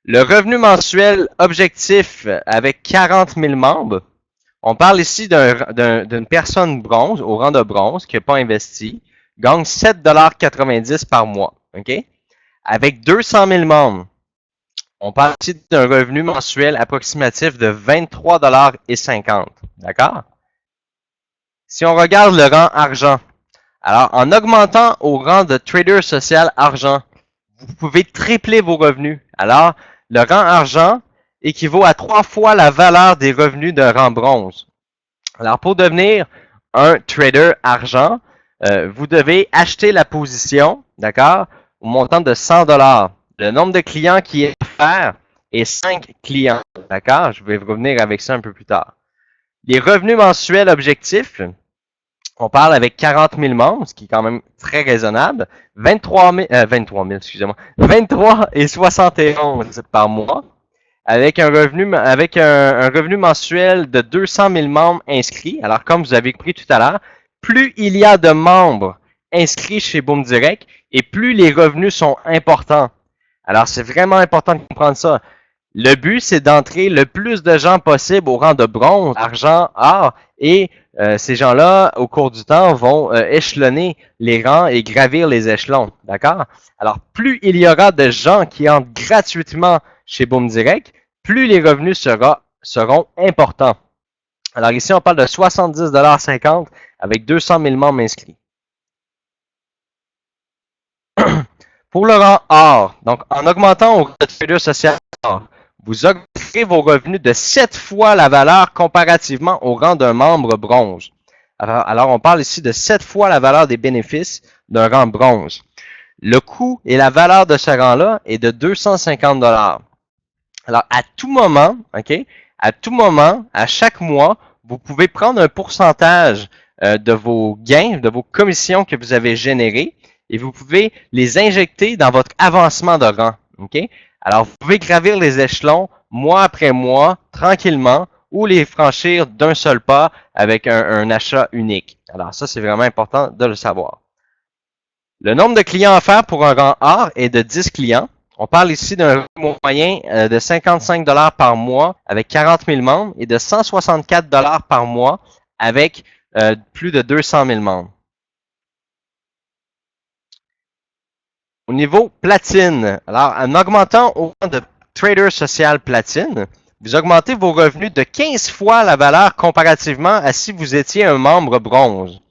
Le revenu mensuel objectif avec 40 000 membres, on parle ici d'une personne bronze, au rang de bronze, qui n'a pas investi, gagne 7,90 $ par mois. OK? Avec 200 000 membres, on parle ici d'un revenu mensuel approximatif de 23,50 $. D'accord? Si on regarde le rang argent, alors en augmentant au rang de trader social argent, vous pouvez tripler vos revenus. Alors, le rang argent équivaut à 3 fois la valeur des revenus d'un rang bronze. Alors, pour devenir un trader argent, vous devez acheter la position, d'accord, au montant de 100 $. Le nombre de clients qui est offert est 5 clients, d'accord? Je vais revenir avec ça un peu plus tard. Les revenus mensuels objectifs, on parle avec 40 000 membres, ce qui est quand même très raisonnable. 23 000, excusez-moi, 23,71 par mois, avec un revenu mensuel de 200 000 membres inscrits. Alors, comme vous avez compris tout à l'heure, plus il y a de membres inscrits chez Boom Direct et plus les revenus sont importants. Alors, c'est vraiment important de comprendre ça. Le but, c'est d'entrer le plus de gens possible au rang de bronze, argent, or, et ces gens-là, au cours du temps, vont échelonner les rangs et gravir les échelons. D'accord? Alors, plus il y aura de gens qui entrent gratuitement chez Boom Direct, plus les revenus seront importants. Alors ici, on parle de 70,50 $ avec 200 000 membres inscrits. Pour le rang or, donc en augmentant au rang de trader social or, vous augmenterez vos revenus de 7 fois la valeur comparativement au rang d'un membre bronze. Alors, on parle ici de 7 fois la valeur des bénéfices d'un rang bronze. Le coût et la valeur de ce rang-là est de 250 $. Alors, à tout moment, OK, à tout moment, à chaque mois, vous pouvez prendre un pourcentage de vos gains, de vos commissions que vous avez générées et vous pouvez les injecter dans votre avancement de rang. OK? Alors, vous pouvez gravir les échelons mois après mois, tranquillement, ou les franchir d'un seul pas avec un achat unique. Alors, ça, c'est vraiment important de le savoir. Le nombre de clients offerts pour un rang A est de 10 clients. On parle ici d'un moyen de 55 $ par mois avec 40 000 membres et de 164 $ par mois avec plus de 200 000 membres. Au niveau platine, alors en augmentant au rang de trader social platine, vous augmentez vos revenus de 15 fois la valeur comparativement à si vous étiez un membre bronze.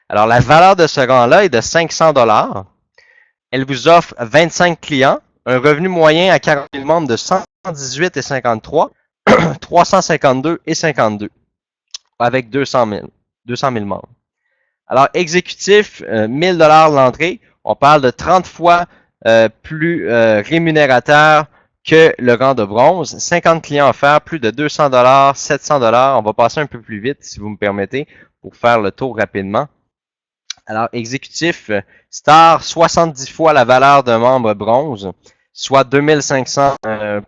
Alors la valeur de ce rang-là est de 500 $. Elle vous offre 25 clients, un revenu moyen à 40 000 membres de 118 et 53, 352 et 52, avec 200 000 membres. Alors, exécutif, 1000 $ l'entrée. On parle de 30 fois plus rémunérateur que le rang de bronze. 50 clients offerts, plus de 200 $, 700 $. On va passer un peu plus vite, si vous me permettez, pour faire le tour rapidement. Alors, exécutif, star, 70 fois la valeur d'un membre bronze, soit 2500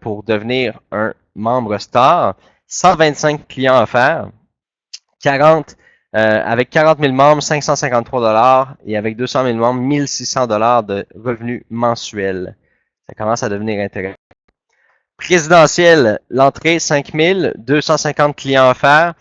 pour devenir un membre star. 125 clients offerts, 40 avec 40 000 membres, 553 $ et avec 200 000 membres, 1600 $ de revenus mensuels. Ça commence à devenir intéressant. Présidentiel, l'entrée 5 000, 250 clients offerts,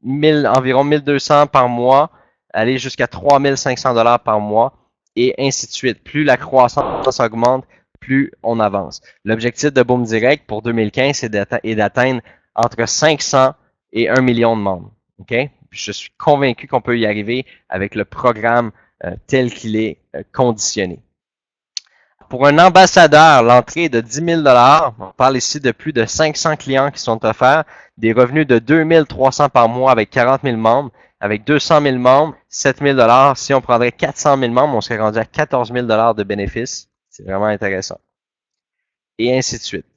environ 1200 par mois, aller jusqu'à 3 500 $ par mois et ainsi de suite. Plus la croissance augmente, plus on avance. L'objectif de Boom Direct pour 2015 est d'atteindre entre 500 et 1 million de membres. Okay? Je suis convaincu qu'on peut y arriver avec le programme tel qu'il est conditionné. Pour un ambassadeur, l'entrée est de 10 000 $. On parle ici de plus de 500 clients qui sont offerts, des revenus de 2 300 par mois avec 40 000 membres, avec 200 000 membres, 7 000 $. Si on prendrait 400 000 membres, on serait rendu à 14 000 $ de bénéfices. C'est vraiment intéressant. Et ainsi de suite.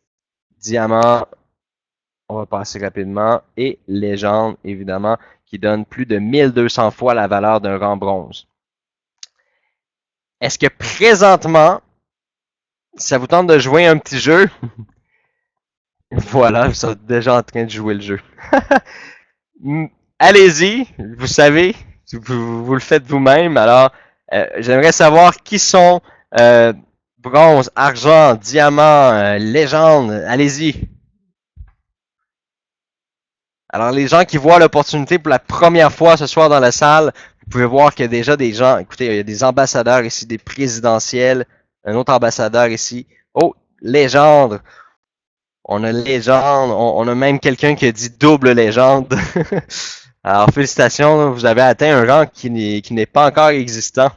Diamant, on va passer rapidement. Et légende, évidemment, qui donne plus de 1200 fois la valeur d'un rang bronze. Est-ce que présentement, ça vous tente de jouer un petit jeu? Voilà, vous êtes déjà en train de jouer le jeu. Allez-y, vous savez, vous le faites vous-même. Alors, j'aimerais savoir qui sont bronze, argent, diamant, légende. Allez-y. Alors, les gens qui voient l'opportunité pour la première fois ce soir dans la salle, vous pouvez voir qu'il y a déjà des gens, écoutez, il y a des ambassadeurs ici, des présidentiels, un autre ambassadeur ici. Oh, légende. On a légende, on a même quelqu'un qui a dit double légende. Alors, félicitations, vous avez atteint un rang qui n'est pas encore existant.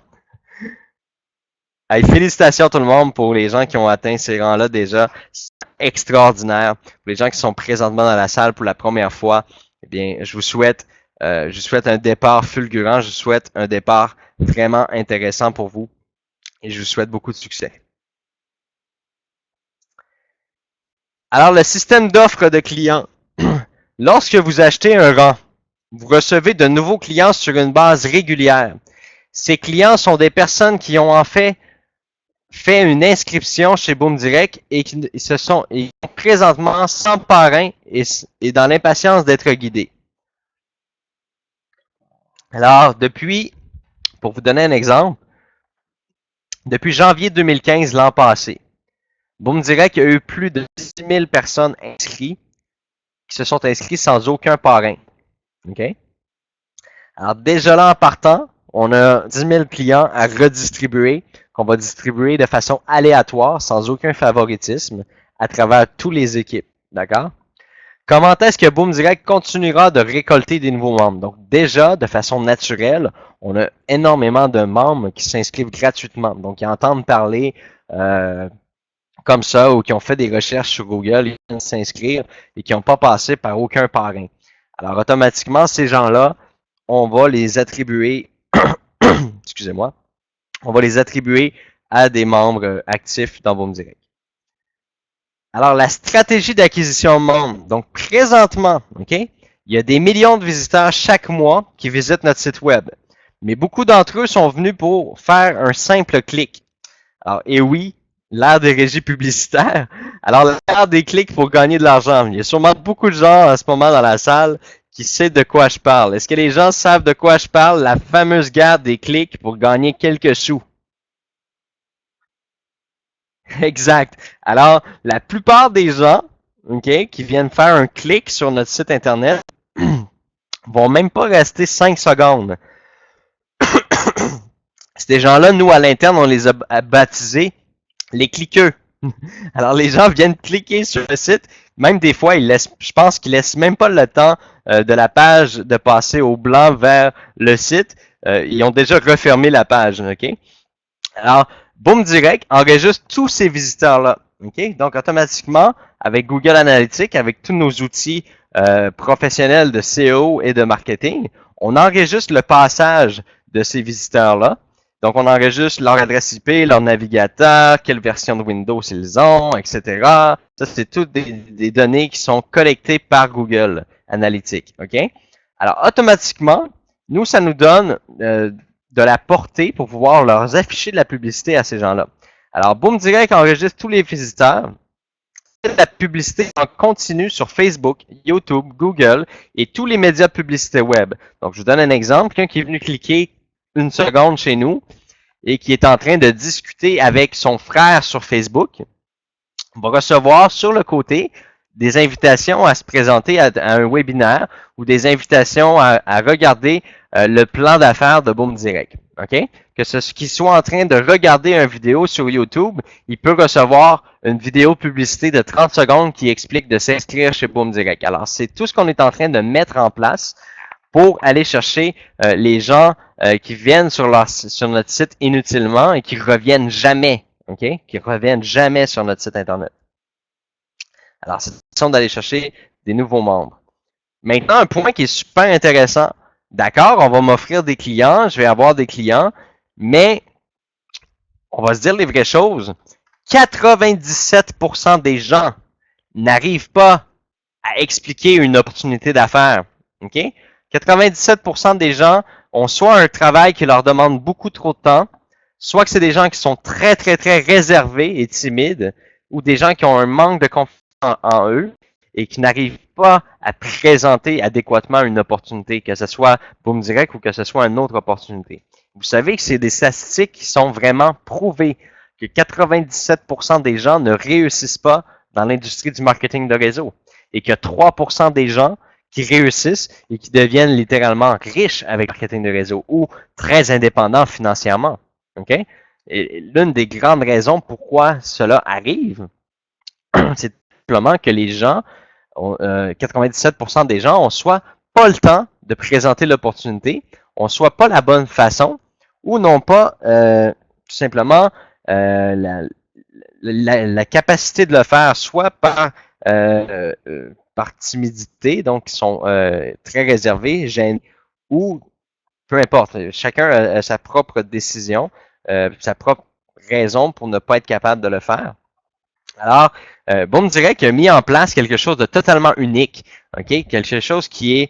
Allez, félicitations tout le monde pour les gens qui ont atteint ces rangs-là déjà. C'est extraordinaire. Pour les gens qui sont présentement dans la salle pour la première fois, eh bien, je vous souhaite un départ fulgurant. Je vous souhaite un départ vraiment intéressant pour vous. Et je vous souhaite beaucoup de succès. Alors, le système d'offre de clients. Lorsque vous achetez un rang, vous recevez de nouveaux clients sur une base régulière. Ces clients sont des personnes qui ont en fait une inscription chez Boom Direct et qui sont présentement sans parrain et dans l'impatience d'être guidés. Alors, pour vous donner un exemple, depuis janvier 2015, l'an passé, Boom Direct a eu plus de 10 000 personnes inscrites qui se sont inscrites sans aucun parrain. OK? Alors, déjà là, en partant, on a 10 000 clients à redistribuer, qu'on va distribuer de façon aléatoire, sans aucun favoritisme, à travers toutes les équipes. D'accord? Comment est-ce que Boom Direct continuera de récolter des nouveaux membres? Donc déjà, de façon naturelle, on a énormément de membres qui s'inscrivent gratuitement. Donc, ils entendent parler comme ça ou qui ont fait des recherches sur Google, ils viennent s'inscrire et qui n'ont pas passé par aucun parrain. Alors, automatiquement, ces gens-là, on va les attribuer, excusez-moi, on va les attribuer à des membres actifs dans Boom Direct. Alors, la stratégie d'acquisition de membres. Donc, présentement, OK, il y a des millions de visiteurs chaque mois qui visitent notre site web. Mais beaucoup d'entre eux sont venus pour faire un simple clic. Alors, et oui, l'ère des régies publicitaires. Alors, l'ère des clics pour gagner de l'argent. Il y a sûrement beaucoup de gens en ce moment dans la salle qui savent de quoi je parle. Est-ce que les gens savent de quoi je parle? La fameuse guerre des clics pour gagner quelques sous. Exact. Alors, la plupart des gens, OK, qui viennent faire un clic sur notre site Internet vont même pas rester 5 secondes. Ces gens-là, nous, à l'interne, on les a baptisés les cliqueux. Alors, les gens viennent cliquer sur le site. Même des fois, je pense qu'ils laissent même pas le temps de la page de passer au blanc vers le site. Ils ont déjà refermé la page. OK? Alors, Boom Direct enregistre tous ces visiteurs-là. OK? Donc, automatiquement, avec Google Analytics, avec tous nos outils professionnels de SEO et de marketing, on enregistre le passage de ces visiteurs-là. Donc, on enregistre leur adresse IP, leur navigateur, quelle version de Windows ils ont, etc. Ça, c'est toutes des données qui sont collectées par Google Analytics. OK? Alors, automatiquement, nous, ça nous donne de la portée pour pouvoir leur afficher de la publicité à ces gens-là. Alors, Boom Direct enregistre tous les visiteurs. La publicité en continu sur Facebook, YouTube, Google et tous les médias de publicité web. Donc, je vous donne un exemple. Quelqu'un qui est venu cliquer une seconde chez nous et qui est en train de discuter avec son frère sur Facebook va recevoir sur le côté des invitations à se présenter à un webinaire ou des invitations à regarder le plan d'affaires de Boom Direct. OK? Que ce qu'il soit en train de regarder une vidéo sur YouTube, il peut recevoir une vidéo publicité de 30 secondes qui explique de s'inscrire chez Boom Direct. Alors, c'est tout ce qu'on est en train de mettre en place pour aller chercher les gens qui viennent sur notre site inutilement et qui reviennent jamais. OK? Qui reviennent jamais sur notre site Internet. Alors, c'est une façon d'aller chercher des nouveaux membres. Maintenant, un point qui est super intéressant. D'accord, on va m'offrir des clients, je vais avoir des clients, mais on va se dire les vraies choses. 97% des gens n'arrivent pas à expliquer une opportunité d'affaires. OK? 97% des gens ont soit un travail qui leur demande beaucoup trop de temps, soit que c'est des gens qui sont très, très, très réservés et timides, ou des gens qui ont un manque de confiance en eux et qui n'arrivent pas à présenter adéquatement une opportunité, que ce soit Boom Direct ou que ce soit une autre opportunité. Vous savez que c'est des statistiques qui sont vraiment prouvées, que 97% des gens ne réussissent pas dans l'industrie du marketing de réseau et que 3% des gens qui réussissent et qui deviennent littéralement riches avec le marketing de réseau ou très indépendants financièrement. Okay? Et l'une des grandes raisons pourquoi cela arrive, c'est simplement que les gens, 97% des gens ont soit pas le temps de présenter l'opportunité, ont soit pas la bonne façon, ou n'ont pas tout simplement la capacité de le faire, soit par timidité, donc ils sont très réservés, gênés, ou peu importe. Chacun a sa propre décision, sa propre raison pour ne pas être capable de le faire. Alors, Boom Direct a mis en place quelque chose de totalement unique, ok, quelque chose qui est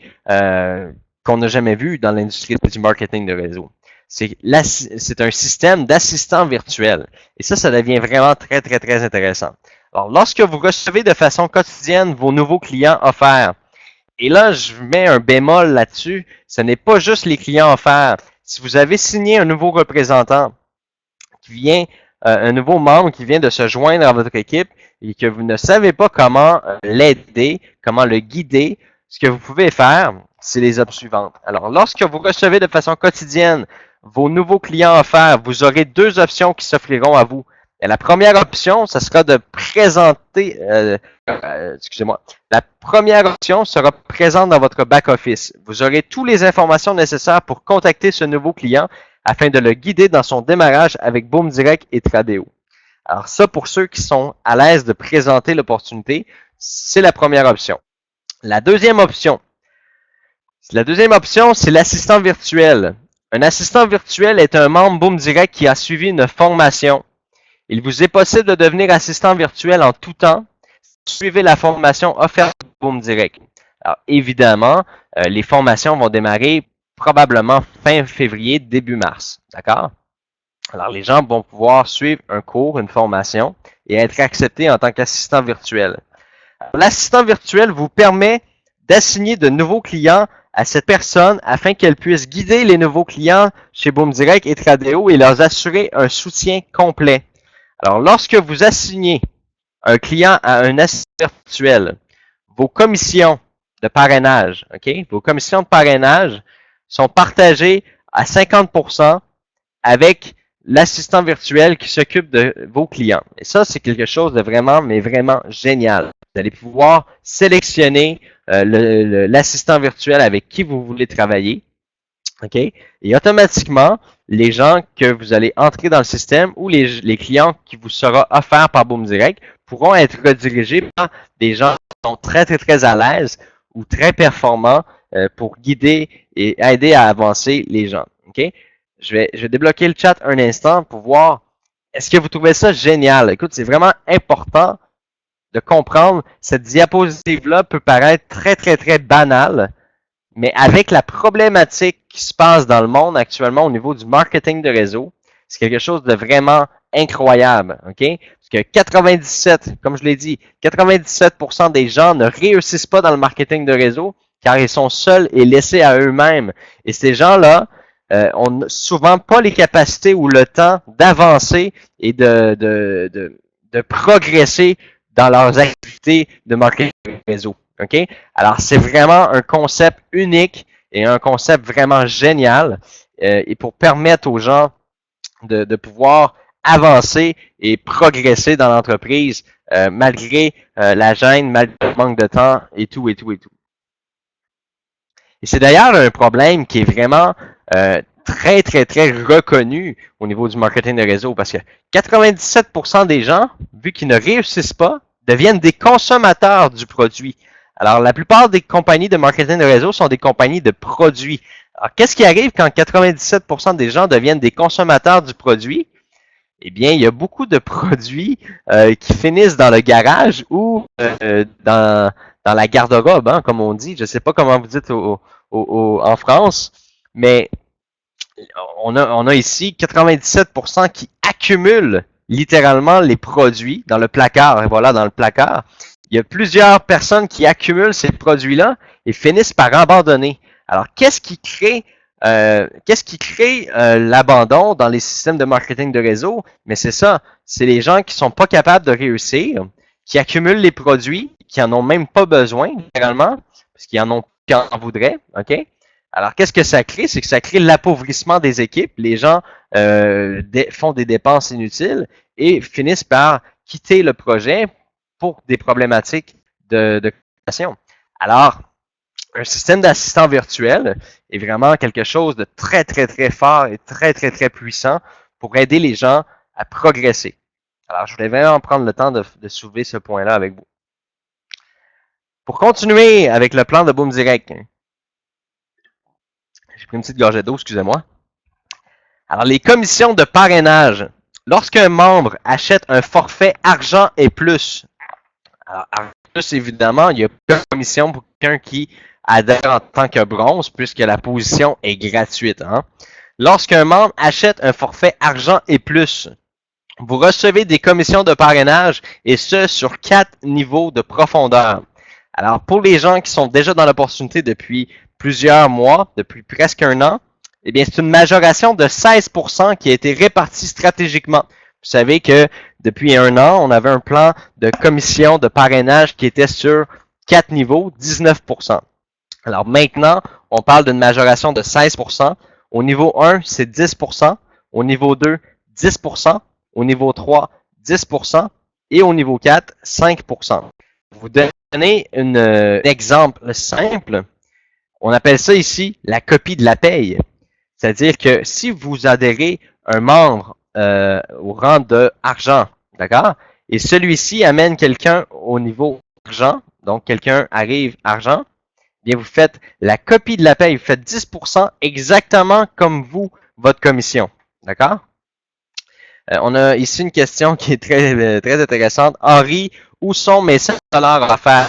qu'on n'a jamais vu dans l'industrie du marketing de réseau. C'est un système d'assistant virtuel. Et ça devient vraiment très, très, très intéressant. Alors, lorsque vous recevez de façon quotidienne vos nouveaux clients offerts, et là, je mets un bémol là-dessus, ce n'est pas juste les clients offerts. Si vous avez signé un nouveau représentant qui vient, un nouveau membre qui vient de se joindre à votre équipe et que vous ne savez pas comment l'aider, comment le guider, ce que vous pouvez faire, c'est les options suivantes. Alors, lorsque vous recevez de façon quotidienne vos nouveaux clients offerts, vous aurez deux options qui s'offriront à vous. Et la première option, ce sera de présenter, excusez-moi, la première option sera présente dans votre back-office. Vous aurez toutes les informations nécessaires pour contacter ce nouveau client afin de le guider dans son démarrage avec Boom Direct et Tradeo. Alors ça, pour ceux qui sont à l'aise de présenter l'opportunité, c'est la première option. La deuxième option, c'est l'assistant virtuel. Un assistant virtuel est un membre Boom Direct qui a suivi une formation. Il vous est possible de devenir assistant virtuel en tout temps. Suivez la formation offerte par Boom Direct. Alors, évidemment, les formations vont démarrer probablement fin février, début mars. D'accord? Alors, les gens vont pouvoir suivre un cours, une formation et être acceptés en tant qu'assistant virtuel. L'assistant virtuel vous permet d'assigner de nouveaux clients à cette personne afin qu'elle puisse guider les nouveaux clients chez Boom Direct et Tradeo et leur assurer un soutien complet. Alors, lorsque vous assignez un client à un assistant virtuel, vos commissions de parrainage, vos commissions de parrainage sont partagées à 50% avec l'assistant virtuel qui s'occupe de vos clients. Et ça, c'est quelque chose de vraiment, mais vraiment génial. Vous allez pouvoir sélectionner l'assistant virtuel avec qui vous voulez travailler. Et automatiquement, les gens que vous allez entrer dans le système ou les clients qui vous sera offerts par Boom Direct pourront être redirigés par des gens qui sont très, très, très à l'aise ou très performants pour guider et aider à avancer les gens. Je vais débloquer le chat un instant pour voir, est-ce que vous trouvez ça génial? Écoute, c'est vraiment important de comprendre, cette diapositive-là peut paraître très, très, très banale, mais avec la problématique qui se passe dans le monde actuellement au niveau du marketing de réseau, c'est quelque chose de vraiment incroyable. Parce que 97, comme je l'ai dit, 97% des gens ne réussissent pas dans le marketing de réseau car ils sont seuls et laissés à eux-mêmes. Et ces gens-là ont souvent pas les capacités ou le temps d'avancer et de progresser dans leurs activités de marketing de réseau. Alors, c'est vraiment un concept unique et un concept vraiment génial et pour permettre aux gens de pouvoir avancer et progresser dans l'entreprise malgré la gêne, malgré le manque de temps et tout, et tout, et tout. Et c'est d'ailleurs un problème qui est vraiment très, très, très reconnu au niveau du marketing de réseau parce que 97% des gens, vu qu'ils ne réussissent pas, deviennent des consommateurs du produit. Alors, la plupart des compagnies de marketing de réseau sont des compagnies de produits. Alors, qu'est-ce qui arrive quand 97% des gens deviennent des consommateurs du produit? Eh bien, il y a beaucoup de produits qui finissent dans le garage ou dans la garde-robe, comme on dit. Je ne sais pas comment vous dites en France, mais on a ici 97% qui accumulent littéralement les produits dans le placard. Et voilà, dans le placard. Il y a plusieurs personnes qui accumulent ces produits-là et finissent par abandonner. Alors, qu'est-ce qui crée l'abandon dans les systèmes de marketing de réseau? Mais c'est ça, c'est les gens qui sont pas capables de réussir, qui accumulent les produits, qui en ont même pas besoin, littéralement, parce qu'ils en voudraient, Alors, qu'est-ce que ça crée? C'est que ça crée l'appauvrissement des équipes. Les gens font des dépenses inutiles et finissent par quitter le projet pour des problématiques de communication. Alors, un système d'assistant virtuel est vraiment quelque chose de très, très, très fort et très, très, très puissant pour aider les gens à progresser. Alors, je voulais vraiment prendre le temps de soulever ce point-là avec vous. Pour continuer avec le plan de Boom Direct, j'ai pris une petite gorgée d'eau, excusez-moi. Alors, les commissions de parrainage. Lorsqu'un membre achète un forfait argent et plus, alors, argent et plus, évidemment, il y a pas de commission pour quelqu'un qui adhère en tant que bronze, puisque la position est gratuite. Lorsqu'un membre achète un forfait argent et plus, vous recevez des commissions de parrainage et ce, sur 4 niveaux de profondeur. Alors, pour les gens qui sont déjà dans l'opportunité depuis plusieurs mois, depuis presque un an, eh bien, c'est une majoration de 16% qui a été répartie stratégiquement. Vous savez que depuis un an, on avait un plan de commission de parrainage qui était sur 4 niveaux, 19%. Alors maintenant, on parle d'une majoration de 16%. Au niveau 1, c'est 10%. Au niveau 2, 10%. Au niveau 3, 10% et au niveau 4, 5%. Vous donner un exemple simple. On appelle ça ici la copie de la paye. C'est-à-dire que si vous adhérez un membre au rang de argent, d'accord? Et celui-ci amène quelqu'un au niveau argent, donc quelqu'un arrive argent, bien vous faites la copie de la paye, vous faites 10% exactement comme vous, votre commission. D'accord? On a ici une question qui est très intéressante. Henri, où sont mes 5 $ offerts?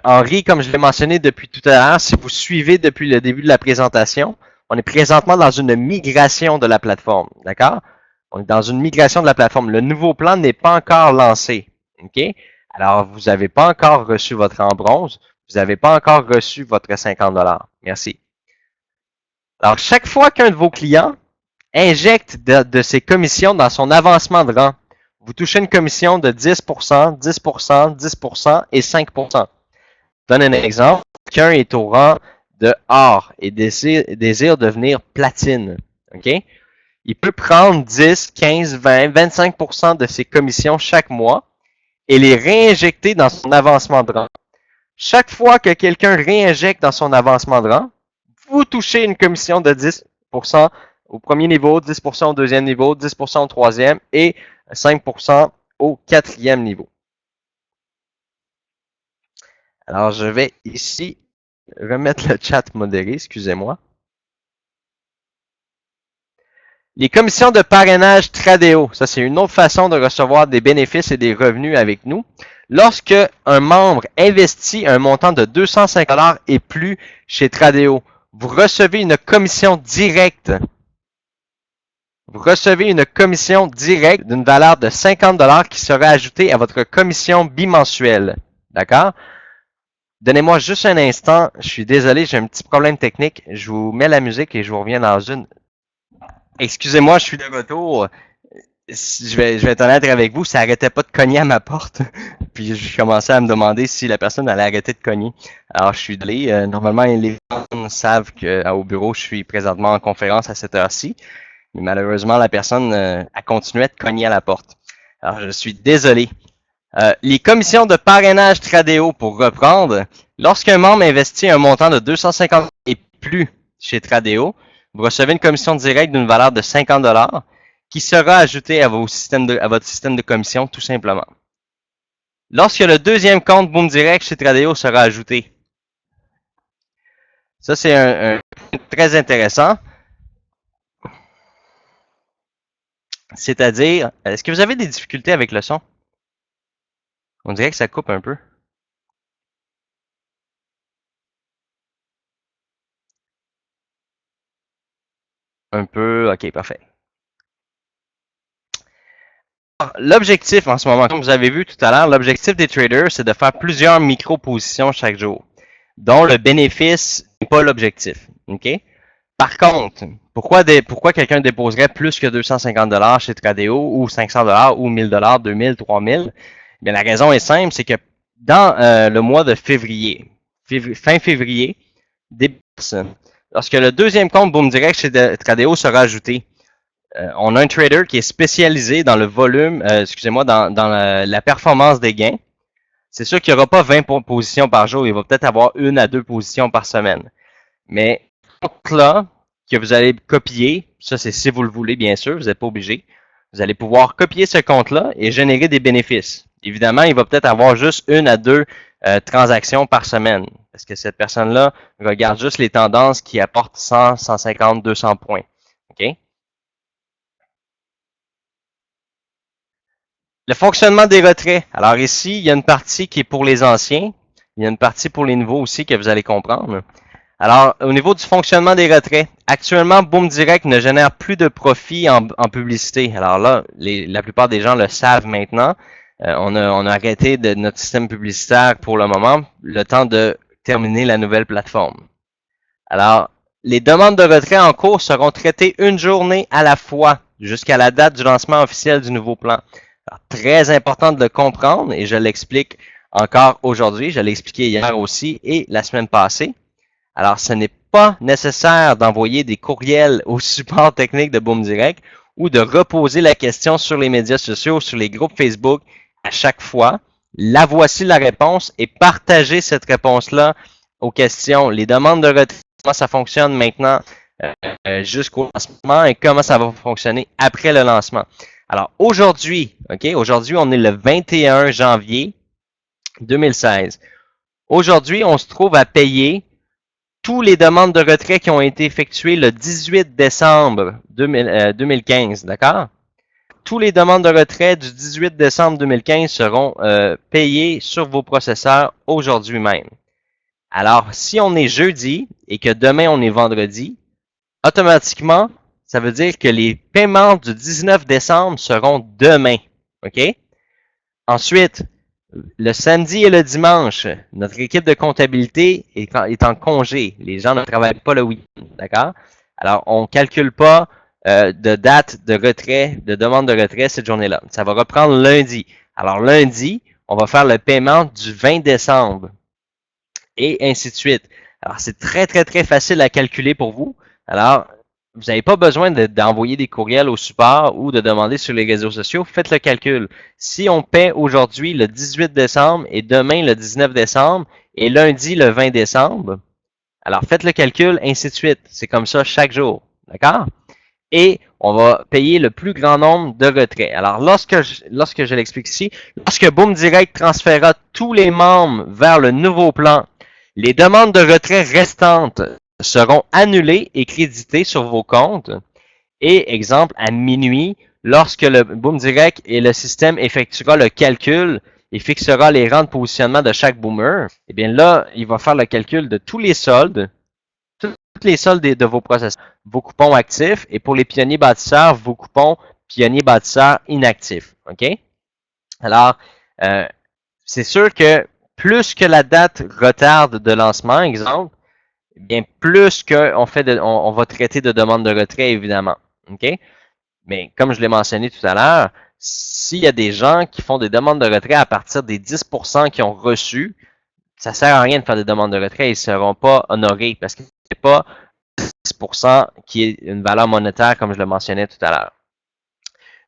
Henri, comme je l'ai mentionné depuis tout à l'heure, si vous suivez depuis le début de la présentation, on est présentement dans une migration de la plateforme. D'accord? On est dans une migration de la plateforme. Le nouveau plan n'est pas encore lancé. OK? Alors, vous n'avez pas encore reçu votre en bronze. Vous n'avez pas encore reçu votre 50 $. Merci. Alors, chaque fois qu'un de vos clients injecte de ses commissions dans son avancement de rang, vous touchez une commission de 10%, 10%, 10% et 5%. Je donne un exemple. Quelqu'un est au rang de or et désire devenir platine. OK? Il peut prendre 10, 15, 20, 25% de ses commissions chaque mois et les réinjecter dans son avancement de rang. Chaque fois que quelqu'un réinjecte dans son avancement de rang, vous touchez une commission de 10% au premier niveau, 10% au deuxième niveau, 10% au troisième et 5% au quatrième niveau. Alors, je vais ici remettre le chat modéré, excusez-moi. Les commissions de parrainage Tradeo, ça c'est une autre façon de recevoir des bénéfices et des revenus avec nous. Lorsque un membre investit un montant de 250 $ et plus chez Tradeo, vous recevez une commission directe. Vous recevez une commission directe d'une valeur de 50 $ qui sera ajoutée à votre commission bimensuelle. D'accord? Donnez-moi juste un instant. Je suis désolé, j'ai un petit problème technique. Je vous mets la musique et je vous reviens dans une. Excusez-moi, je suis de retour. Je vais être honnête avec vous, ça arrêtait pas de cogner à ma porte. Puis je commençais à me demander si la personne allait arrêter de cogner. Alors je suis désolé. Normalement, les gens savent qu'au bureau, je suis présentement en conférence à cette heure-ci. Mais malheureusement, la personne a continué de cogner à la porte. Alors je suis désolé. Les commissions de parrainage Tradeo, pour reprendre, lorsqu'un membre investit un montant de 250 et plus chez Tradeo, vous recevez une commission directe d'une valeur de 50 $ qui sera ajoutée à votre système de commission tout simplement. Lorsque le deuxième compte Boom Direct chez Tradeo sera ajouté, ça c'est un point très intéressant. C'est-à-dire, est-ce que vous avez des difficultés avec le son? On dirait que ça coupe un peu. Un peu, ok, parfait. L'objectif en ce moment, comme vous avez vu tout à l'heure, l'objectif des traders, c'est de faire plusieurs micro-positions chaque jour, dont le bénéfice n'est pas l'objectif. Okay? Par contre, pourquoi quelqu'un déposerait plus que 250 $ chez Tradeo ou 500 $ ou 1000 $, 2000, 3000? Bien, la raison est simple, c'est que dans le mois de février, fin février, lorsque le deuxième compte Boom Direct chez Tradeo sera ajouté, on a un trader qui est spécialisé dans le volume, dans la performance des gains. C'est sûr qu'il n'y aura pas 20 positions par jour, il va peut-être avoir 1 à 2 positions par semaine. Mais là que vous allez copier, ça c'est si vous le voulez bien sûr, vous n'êtes pas obligé. Vous allez pouvoir copier ce compte-là et générer des bénéfices. Évidemment, il va peut-être avoir juste 1 à 2 transactions par semaine. Parce que cette personne-là regarde juste les tendances qui apportent 100, 150, 200 points. OK? Le fonctionnement des retraits. Alors ici, il y a une partie qui est pour les anciens. Il y a une partie pour les nouveaux aussi que vous allez comprendre. Alors, au niveau du fonctionnement des retraits, actuellement, Boom Direct ne génère plus de profit en publicité. Alors là, la plupart des gens le savent maintenant. On a arrêté notre système publicitaire pour le moment, le temps de terminer la nouvelle plateforme. Alors, les demandes de retrait en cours seront traitées une journée à la fois jusqu'à la date du lancement officiel du nouveau plan. Alors, très important de le comprendre et je l'explique encore aujourd'hui. Je l'ai expliqué hier aussi et la semaine passée. Alors, ce n'est pas nécessaire d'envoyer des courriels au support technique de Boom Direct ou de reposer la question sur les médias sociaux, sur les groupes Facebook à chaque fois. La voici la réponse et partagez cette réponse-là aux questions. Les demandes de retrait, comment ça fonctionne maintenant jusqu'au lancement et comment ça va fonctionner après le lancement. Alors aujourd'hui, aujourd'hui on est le 21 janvier 2016. Aujourd'hui, on se trouve à payer tous les demandes de retrait qui ont été effectuées le 18 décembre 2015, d'accord? Tous les demandes de retrait du 18 décembre 2015 seront payées sur vos processeurs aujourd'hui même. Alors, si on est jeudi et que demain on est vendredi, automatiquement, ça veut dire que les paiements du 19 décembre seront demain, OK? Ensuite, le samedi et le dimanche, notre équipe de comptabilité est en congé. Les gens ne travaillent pas le week-end, d'accord? Alors, on ne calcule pas de date de retrait, de demande de retrait cette journée-là. Ça va reprendre lundi. Alors, lundi, on va faire le paiement du 20 décembre et ainsi de suite. Alors, c'est très, très, très facile à calculer pour vous. Alors, vous n'avez pas besoin d'envoyer des courriels au support ou de demander sur les réseaux sociaux. Faites le calcul. Si on paie aujourd'hui le 18 décembre et demain le 19 décembre et lundi le 20 décembre, alors faites le calcul, ainsi de suite. C'est comme ça chaque jour. D'accord? Et on va payer le plus grand nombre de retraits. Alors, lorsque je l'explique ici, lorsque Boom Direct transférera tous les membres vers le nouveau plan, les demandes de retrait restantes seront annulées et créditées sur vos comptes. Et, exemple, à minuit, lorsque le Boom Direct et le système effectuera le calcul et fixera les rangs de positionnement de chaque boomer, eh bien là, il va faire le calcul de tous les soldes, toutes les soldes de vos processeurs, vos coupons actifs, et pour les pionniers bâtisseurs, vos coupons pionniers bâtisseurs inactifs. OK? Alors, c'est sûr que plus que la date retarde de lancement, exemple, bien plus on va traiter de demandes de retrait, évidemment. OK? Mais comme je l'ai mentionné tout à l'heure, s'il y a des gens qui font des demandes de retrait à partir des 10% qu'ils ont reçus, ça ne sert à rien de faire des demandes de retrait, ils ne seront pas honorés parce que ce n'est pas 10% qui est une valeur monétaire comme je le mentionnais tout à l'heure.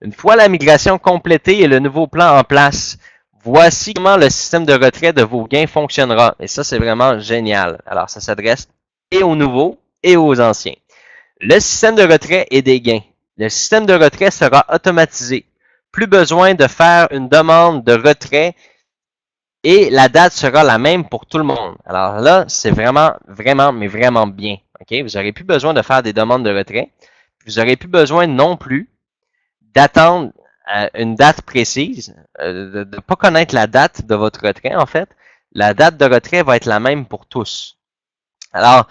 Une fois la migration complétée et le nouveau plan en place, voici comment le système de retrait de vos gains fonctionnera. Et ça, c'est vraiment génial. Alors, ça s'adresse et aux nouveaux et aux anciens. Le système de retrait et des gains. Le système de retrait sera automatisé. Plus besoin de faire une demande de retrait et la date sera la même pour tout le monde. Alors là, c'est vraiment, vraiment, mais vraiment bien. Okay? Vous n'aurez plus besoin de faire des demandes de retrait. Vous n'aurez plus besoin non plus d'attendre une date précise, de ne pas connaître la date de votre retrait, en fait. La date de retrait va être la même pour tous. Alors,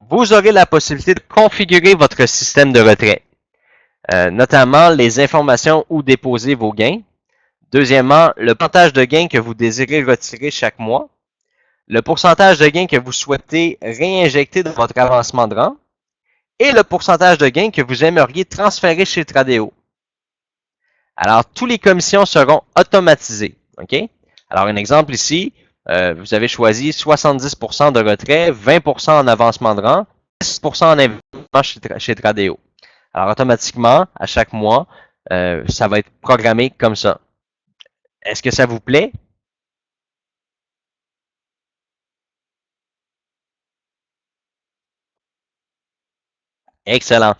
vous aurez la possibilité de configurer votre système de retrait, notamment les informations où déposer vos gains. Deuxièmement, le pourcentage de gains que vous désirez retirer chaque mois. Le pourcentage de gains que vous souhaitez réinjecter dans votre avancement de rang. Et le pourcentage de gains que vous aimeriez transférer chez Tradeo. Alors, toutes les commissions seront automatisées. OK? Alors, un exemple ici, vous avez choisi 70% de retrait, 20% en avancement de rang, 10% en investissement chez Tradeo. Alors, automatiquement, à chaque mois, ça va être programmé comme ça. Est-ce que ça vous plaît? Excellent.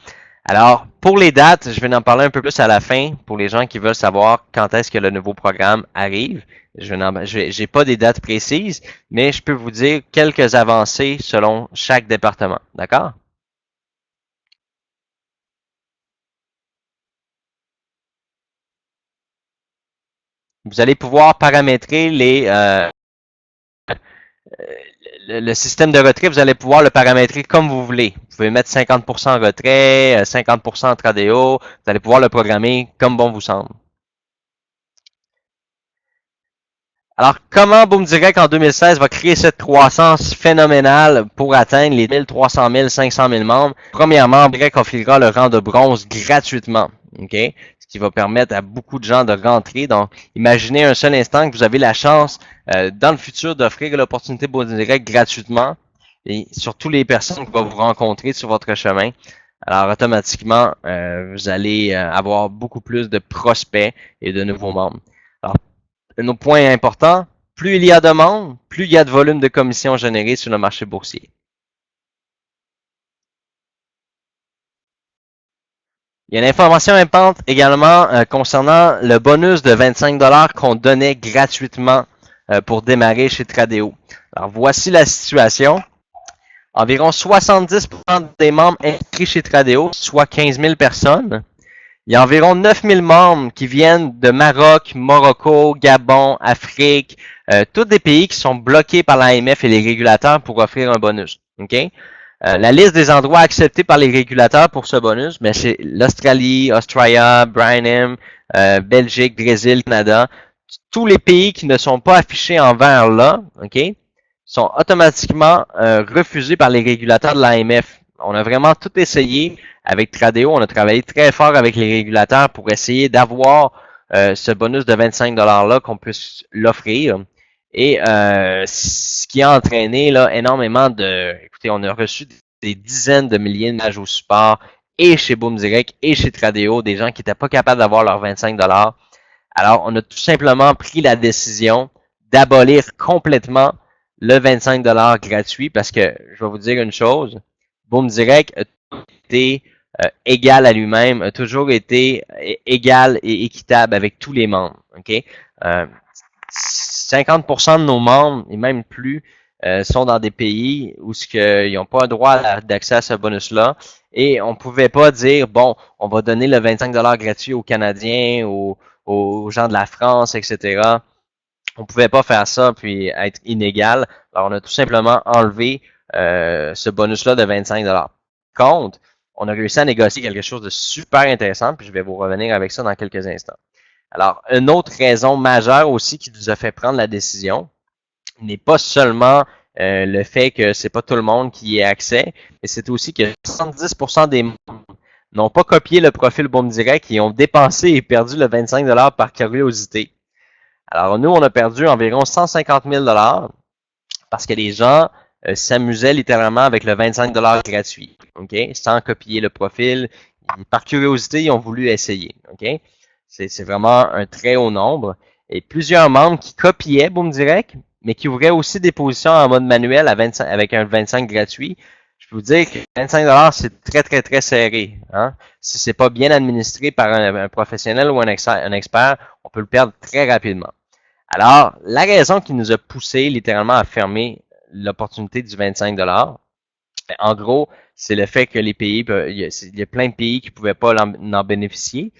Alors, pour les dates, je vais en parler un peu plus à la fin pour les gens qui veulent savoir quand est-ce que le nouveau programme arrive. Je n'ai pas des dates précises, mais je peux vous dire quelques avancées selon chaque département. D'accord? Vous allez pouvoir paramétrer le système de retrait, vous allez pouvoir le paramétrer comme vous voulez. Vous pouvez mettre 50% retrait, 50% Tradeo. Vous allez pouvoir le programmer comme bon vous semble. Alors, comment Boom Direct en 2016 va créer cette croissance phénoménale pour atteindre les 1300 000, 500 000 membres? Premièrement, Boom Direct offrira le rang de bronze gratuitement. OK? Ce qui va permettre à beaucoup de gens de rentrer. Donc, imaginez un seul instant que vous avez la chance dans le futur d'offrir l'opportunité Boom Direct gratuitement et sur toutes les personnes que vous rencontrer sur votre chemin. Alors, automatiquement, vous allez avoir beaucoup plus de prospects et de nouveaux membres. Alors, un autre point important, plus il y a de membres, plus il y a de volume de commissions générées sur le marché boursier. Il y a une information importante également concernant le bonus de 25 $ qu'on donnait gratuitement pour démarrer chez Tradeo. Alors, voici la situation. Environ 70% des membres inscrits chez Tradeo, soit 15 000 personnes. Il y a environ 9 000 membres qui viennent de Maroc, Morocco, Gabon, Afrique, tous des pays qui sont bloqués par l'AMF et les régulateurs pour offrir un bonus. Okay? La liste des endroits acceptés par les régulateurs pour ce bonus, mais c'est l'Australie, Australia, Brenham, Belgique, Brésil, Canada. Tous les pays qui ne sont pas affichés en vert là, ok, sont automatiquement refusés par les régulateurs de l'AMF. On a vraiment tout essayé avec Tradeo. On a travaillé très fort avec les régulateurs pour essayer d'avoir ce bonus de 25 $ là qu'on puisse l'offrir. Et ce qui a entraîné là énormément de... Écoutez, on a reçu des dizaines de milliers de messages au support et chez Boom Direct et chez Tradeo, des gens qui n'étaient pas capables d'avoir leurs 25 $. Alors, on a tout simplement pris la décision d'abolir complètement le 25 $ gratuit parce que, je vais vous dire une chose, Boom Direct a toujours été égal à lui-même, a toujours été égal et équitable avec tous les membres. Okay? 50% de nos membres, et même plus, sont dans des pays où ils n'ont pas le droit d'accès à ce bonus-là. Et on ne pouvait pas dire, bon, on va donner le 25 $ gratuit aux Canadiens, aux gens de la France, etc. On ne pouvait pas faire ça puis être inégal. Alors, on a tout simplement enlevé ce bonus-là de 25 $. Contre, on a réussi à négocier quelque chose de super intéressant, puis je vais vous revenir avec ça dans quelques instants. Alors, une autre raison majeure aussi qui nous a fait prendre la décision n'est pas seulement le fait que c'est pas tout le monde qui y ait accès, mais c'est aussi que 70% des membres n'ont pas copié le profil Boom Direct et ont dépensé et perdu le 25 $ par curiosité. Alors, nous, on a perdu environ 150 000 $ parce que les gens s'amusaient littéralement avec le 25 $ gratuit, ok, sans copier le profil. Par curiosité, ils ont voulu essayer, ok. C'est vraiment un très haut nombre. Et plusieurs membres qui copiaient Boom Direct, mais qui ouvraient aussi des positions en mode manuel à 25, avec un 25 gratuit. Je peux vous dire que 25 $, c'est très, très, très serré. Hein? Si c'est pas bien administré par un professionnel ou un expert, on peut le perdre très rapidement. Alors, la raison qui nous a poussé littéralement à fermer l'opportunité du 25 $, en gros, c'est le fait que les pays, il y a plein de pays qui pouvaient pas en bénéficier.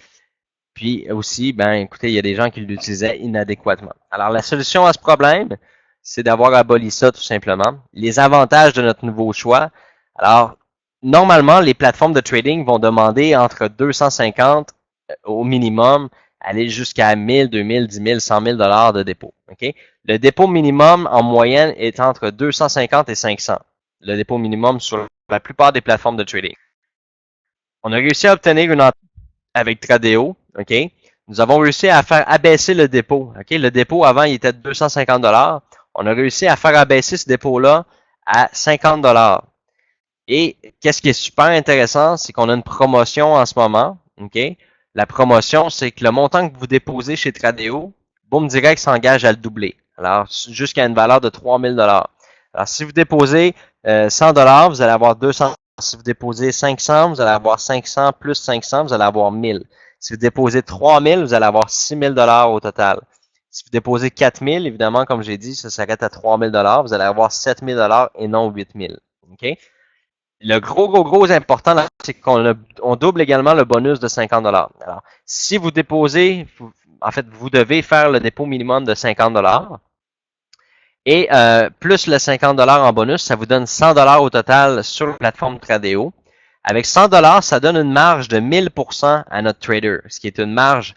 Puis aussi, ben, écoutez, il y a des gens qui l'utilisaient inadéquatement. Alors, la solution à ce problème, c'est d'avoir aboli ça tout simplement. Les avantages de notre nouveau choix. Alors, normalement, les plateformes de trading vont demander entre 250 au minimum, aller jusqu'à 1000, 2000, 10 000, 100 000 $ de dépôt. Okay? Le dépôt minimum en moyenne est entre 250 et 500. Le dépôt minimum sur la plupart des plateformes de trading. On a réussi à obtenir une entente avec Tradeo. OK? Nous avons réussi à faire abaisser le dépôt. OK? Le dépôt avant, il était de 250 $. On a réussi à faire abaisser ce dépôt-là à 50 $. Et qu'est-ce qui est super intéressant, c'est qu'on a une promotion en ce moment. OK? La promotion, c'est que le montant que vous déposez chez Tradeo, Boom Direct s'engage à le doubler. Alors, jusqu'à une valeur de 3 000 $. Alors, si vous déposez 100 $, vous allez avoir 200. Si vous déposez 500, vous allez avoir 500 plus 500, vous allez avoir 1000. Si vous déposez 3000, vous allez avoir 6000 $ au total. Si vous déposez 4000, évidemment, comme j'ai dit, ça s'arrête à 3000 $. Vous allez avoir 7000 $ et non 8000. OK? Le gros important, là, c'est qu'on double également le bonus de 50 $. Alors, si vous déposez, en fait, vous devez faire le dépôt minimum de 50 $. Et plus le 50 $ en bonus, ça vous donne 100 $ au total sur la plateforme Tradeo. Avec 100 $, ça donne une marge de 1000% à notre trader, ce qui est une marge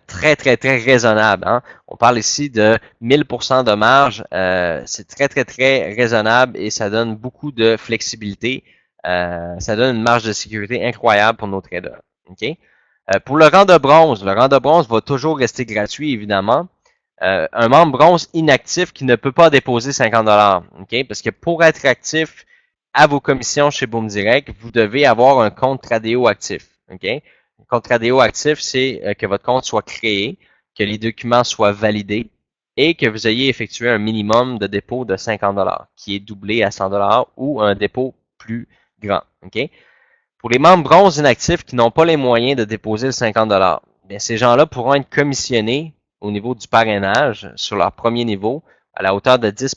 très, très, très raisonnable. Hein? On parle ici de 1000% de marge. C'est très, très, très raisonnable et ça donne beaucoup de flexibilité. Ça donne une marge de sécurité incroyable pour nos traders. Okay? Pour le rang de bronze va toujours rester gratuit, évidemment. Un membre bronze inactif qui ne peut pas déposer 50 $. Okay? Parce que pour être actif, à vos commissions chez Boom Direct, vous devez avoir un compte Tradeo actif. OK? Un compte Tradeo actif, c'est que votre compte soit créé, que les documents soient validés et que vous ayez effectué un minimum de dépôt de 50 qui est doublé à 100 ou un dépôt plus grand. OK? Pour les membres bronze inactifs qui n'ont pas les moyens de déposer le 50 bien, ces gens-là pourront être commissionnés au niveau du parrainage sur leur premier niveau à la hauteur de 10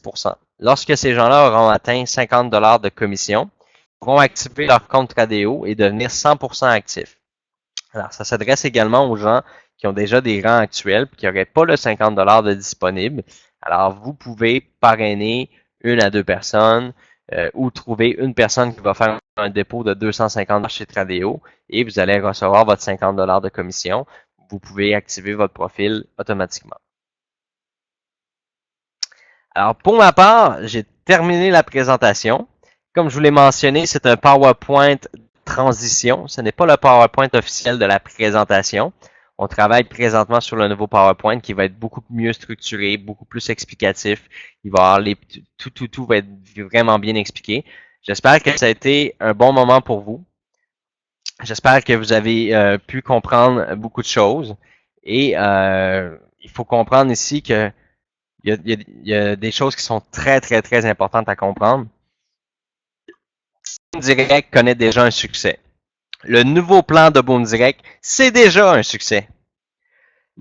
Lorsque ces gens-là auront atteint 50 de commission, ils pourront activer leur compte Tradeo et devenir 100% actifs. Alors, ça s'adresse également aux gens qui ont déjà des rangs actuels et qui n'auraient pas le 50 de disponible. Alors, vous pouvez parrainer une à deux personnes ou trouver une personne qui va faire un dépôt de 250 chez Tradeo et vous allez recevoir votre 50 de commission. Vous pouvez activer votre profil automatiquement. Alors, pour ma part, j'ai terminé la présentation. Comme je vous l'ai mentionné, c'est un PowerPoint transition. Ce n'est pas le PowerPoint officiel de la présentation. On travaille présentement sur le nouveau PowerPoint qui va être beaucoup mieux structuré, beaucoup plus explicatif. Il va avoir tout va être vraiment bien expliqué. J'espère que ça a été un bon moment pour vous. J'espère que vous avez pu comprendre beaucoup de choses. Et il faut comprendre ici que il y a des choses qui sont très importantes à comprendre. Boom Direct connaît déjà un succès. Le nouveau plan de Boom Direct, c'est déjà un succès.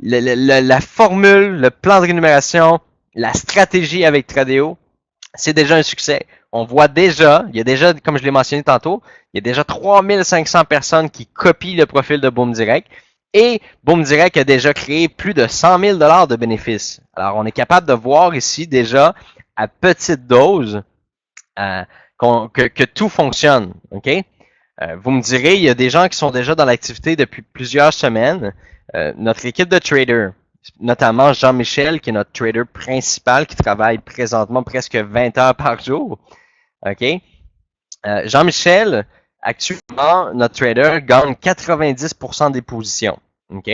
La formule, le plan de rémunération, la stratégie avec Tradeo, c'est déjà un succès. On voit déjà, il y a déjà, comme je l'ai mentionné tantôt, il y a déjà 3500 personnes qui copient le profil de Boom Direct. Et Boom Direct a déjà créé plus de 100 000 $ de bénéfices. Alors, on est capable de voir ici déjà, à petite dose, que tout fonctionne. OK? Vous me direz, il y a des gens qui sont déjà dans l'activité depuis plusieurs semaines. Notre équipe de traders, notamment Jean-Michel, qui est notre trader principal, qui travaille présentement presque 20 heures par jour. OK? Jean-Michel, actuellement, notre trader gagne 90% des positions. OK?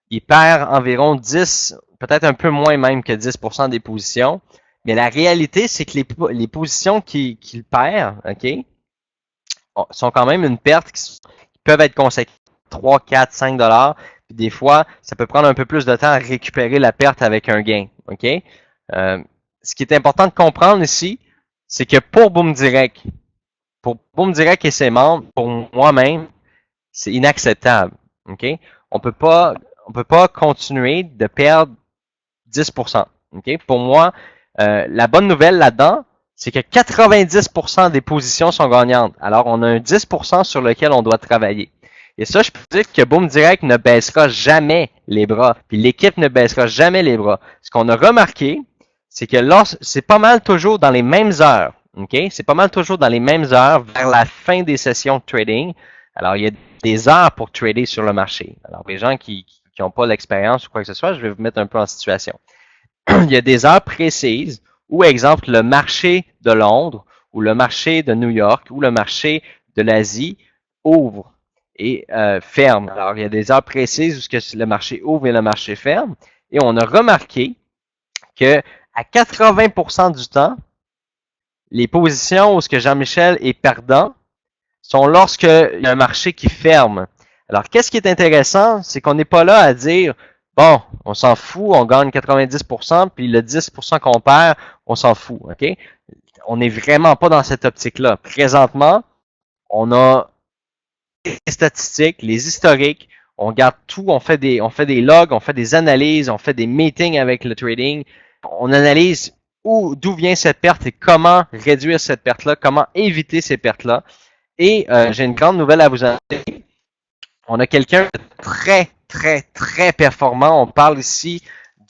Il perd environ 10, peut-être un peu moins même que 10% des positions. Mais la réalité, c'est que les positions qu'il perd, OK, sont quand même une perte qui peuvent être conséquentes 3, 4, 5 $. Puis des fois, ça peut prendre un peu plus de temps à récupérer la perte avec un gain. OK? Ce qui est important de comprendre ici, c'est que pour Boom Direct et ses membres, pour moi-même, c'est inacceptable. OK? On peut pas continuer de perdre 10%. OK? Pour moi, la bonne nouvelle là-dedans, c'est que 90% des positions sont gagnantes. Alors, on a un 10% sur lequel on doit travailler. Et ça, je peux dire que Boom Direct ne baissera jamais les bras. Puis l'équipe ne baissera jamais les bras. Ce qu'on a remarqué, c'est que c'est pas mal toujours dans les mêmes heures. OK? C'est pas mal toujours dans les mêmes heures vers la fin des sessions de trading. Alors, il y a des heures pour trader sur le marché. Alors, les gens qui n'ont pas l'expérience ou quoi que ce soit, je vais vous mettre un peu en situation. Il y a des heures précises où, exemple, le marché de Londres ou le marché de New York ou le marché de l'Asie ouvre et ferme. Alors, il y a des heures précises où le marché ouvre et le marché ferme. Et on a remarqué que à 80% du temps, les positions où ce que Jean-Michel est perdant sont lorsqu'il y a un marché qui ferme. Alors, qu'est-ce qui est intéressant, c'est qu'on n'est pas là à dire bon, on s'en fout, on gagne 90%, puis le 10% qu'on perd, on s'en fout. OK? On n'est vraiment pas dans cette optique-là. Présentement, on a les statistiques, les historiques, on garde tout, on fait des logs, on fait des analyses, on fait des meetings avec le trading, on analyse d'où vient cette perte et comment réduire cette perte-là, comment éviter ces pertes-là. Et j'ai une grande nouvelle à vous annoncer. On a quelqu'un de très performant. On parle ici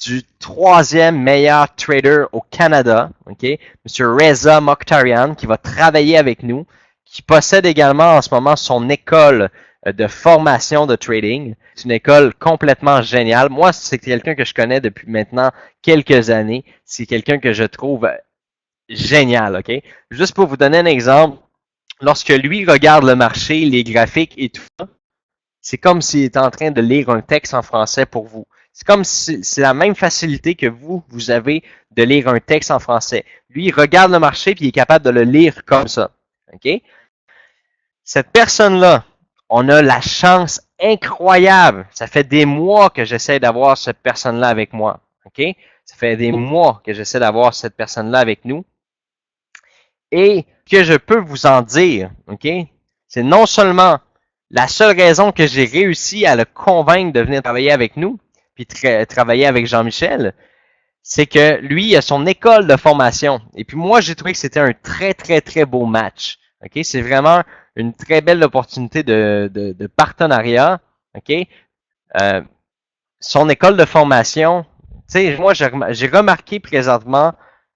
du 3e meilleur trader au Canada, OK? Monsieur Reza Mokhtarian, qui va travailler avec nous, qui possède également en ce moment son école de formation de trading. C'est une école complètement géniale. Moi, c'est quelqu'un que je connais depuis maintenant quelques années. C'est quelqu'un que je trouve génial, OK? Juste pour vous donner un exemple, lorsque lui regarde le marché, les graphiques et tout ça, c'est comme s'il était en train de lire un texte en français pour vous. C'est comme si c'est la même facilité que vous avez de lire un texte en français. Lui, il regarde le marché puis il est capable de le lire comme ça. OK? Cette personne-là, on a la chance incroyable. Ça fait des mois que j'essaie d'avoir cette personne-là avec moi. OK? Ça fait des mois que j'essaie d'avoir cette personne-là avec nous. Et que je peux vous en dire, OK? C'est non seulement la seule raison que j'ai réussi à le convaincre de venir travailler avec nous, puis travailler avec Jean-Michel, c'est que lui, il a son école de formation. Et puis moi, j'ai trouvé que c'était un très, très, très beau match. OK? C'est vraiment une très belle opportunité de partenariat. OK? Euh, Son école de formation, tu sais, moi, j'ai remarqué présentement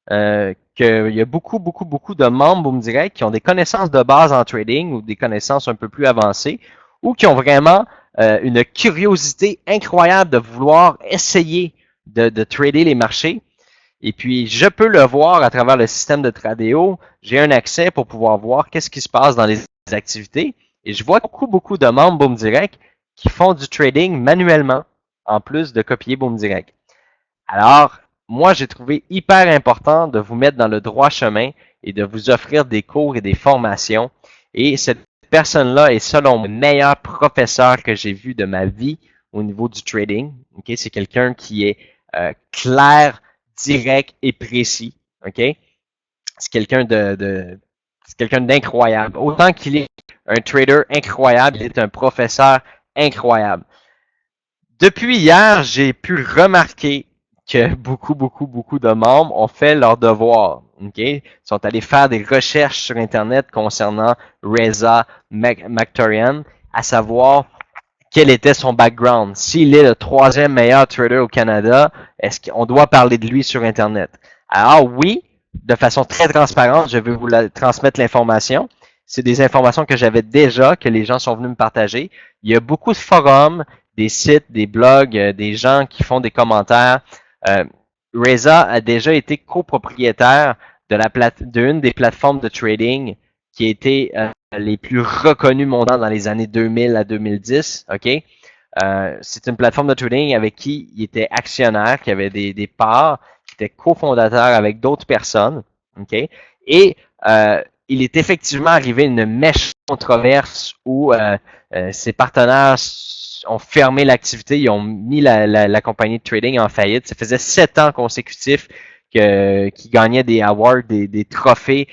qu'il y a beaucoup, beaucoup, beaucoup de membres Boom Direct qui ont des connaissances de base en trading ou des connaissances un peu plus avancées ou qui ont vraiment une curiosité incroyable de vouloir essayer de trader les marchés. Et puis, je peux le voir à travers le système de Tradeo. J'ai un accès pour pouvoir voir qu'est-ce qui se passe dans les activités. Et je vois beaucoup, beaucoup de membres Boom Direct qui font du trading manuellement, en plus de copier Boom Direct. Alors, moi, j'ai trouvé hyper important de vous mettre dans le droit chemin et de vous offrir des cours et des formations. Et cette personne-là est, selon moi, le meilleur professeur que j'ai vu de ma vie au niveau du trading. Okay? C'est quelqu'un qui est clair, direct et précis. Okay? C'est quelqu'un c'est quelqu'un d'incroyable. Autant qu'il est un trader incroyable, il est un professeur incroyable. Depuis hier, j'ai pu remarquer que beaucoup, beaucoup, beaucoup de membres ont fait leur devoir. Okay? Ils sont allés faire des recherches sur Internet concernant Reza Maktorian, à savoir quel était son background. S'il est le troisième meilleur trader au Canada, est-ce qu'on doit parler de lui sur Internet? Alors oui, de façon très transparente, je vais vous transmettre l'information. C'est des informations que j'avais déjà, que les gens sont venus me partager. Il y a beaucoup de forums, des sites, des blogs, des gens qui font des commentaires. Reza a déjà été copropriétaire d'une des plateformes de trading qui a été les plus reconnus montant dans les années 2000 à 2010. OK? C'est une plateforme de trading avec qui il était actionnaire, qui avait des parts, qui était cofondateur avec d'autres personnes. OK? Et il est effectivement arrivé une méchante controverse où ses partenaires ont fermé l'activité, ils ont mis la compagnie de trading en faillite. Ça faisait 7 ans consécutifs qui gagnait des awards, des trophées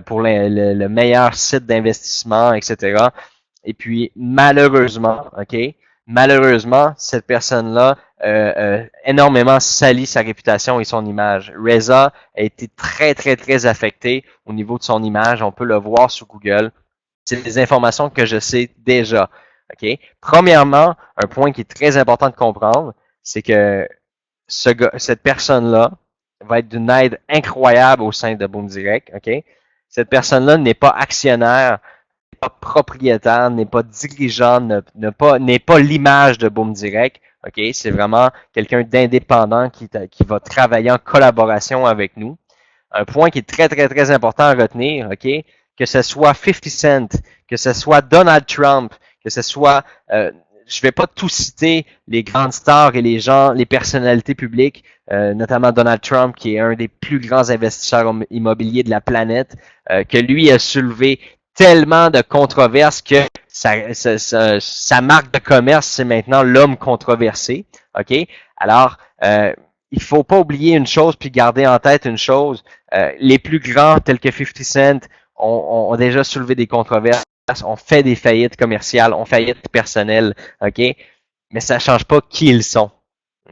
pour le meilleur site d'investissement, etc. Et puis, malheureusement, malheureusement, cette personne-là énormément sali sa réputation et son image. Reza a été très, très, très affecté au niveau de son image. On peut le voir sur Google. C'est des informations que je sais déjà. OK? Premièrement, un point qui est très important de comprendre, c'est que cette personne-là va être d'une aide incroyable au sein de Boom Direct. OK? Cette personne-là n'est pas actionnaire, n'est pas propriétaire, n'est pas dirigeant, n'est pas l'image de Boom Direct. OK? C'est vraiment quelqu'un d'indépendant qui va travailler en collaboration avec nous. Un point qui est très, très, très important à retenir, OK? Que ce soit 50 Cent, que ce soit Donald Trump, que ce soit je vais pas tout citer les grandes stars et les gens, les personnalités publiques, notamment Donald Trump, qui est un des plus grands investisseurs immobiliers de la planète, que lui a soulevé tellement de controverses que sa marque de commerce, c'est maintenant l'homme controversé. OK? Alors, il faut pas oublier une chose puis garder en tête une chose. Les plus grands, tels que 50 Cent, ont déjà soulevé des controverses. On fait des faillites commerciales, on faillites personnelles, OK? Mais ça change pas qui ils sont,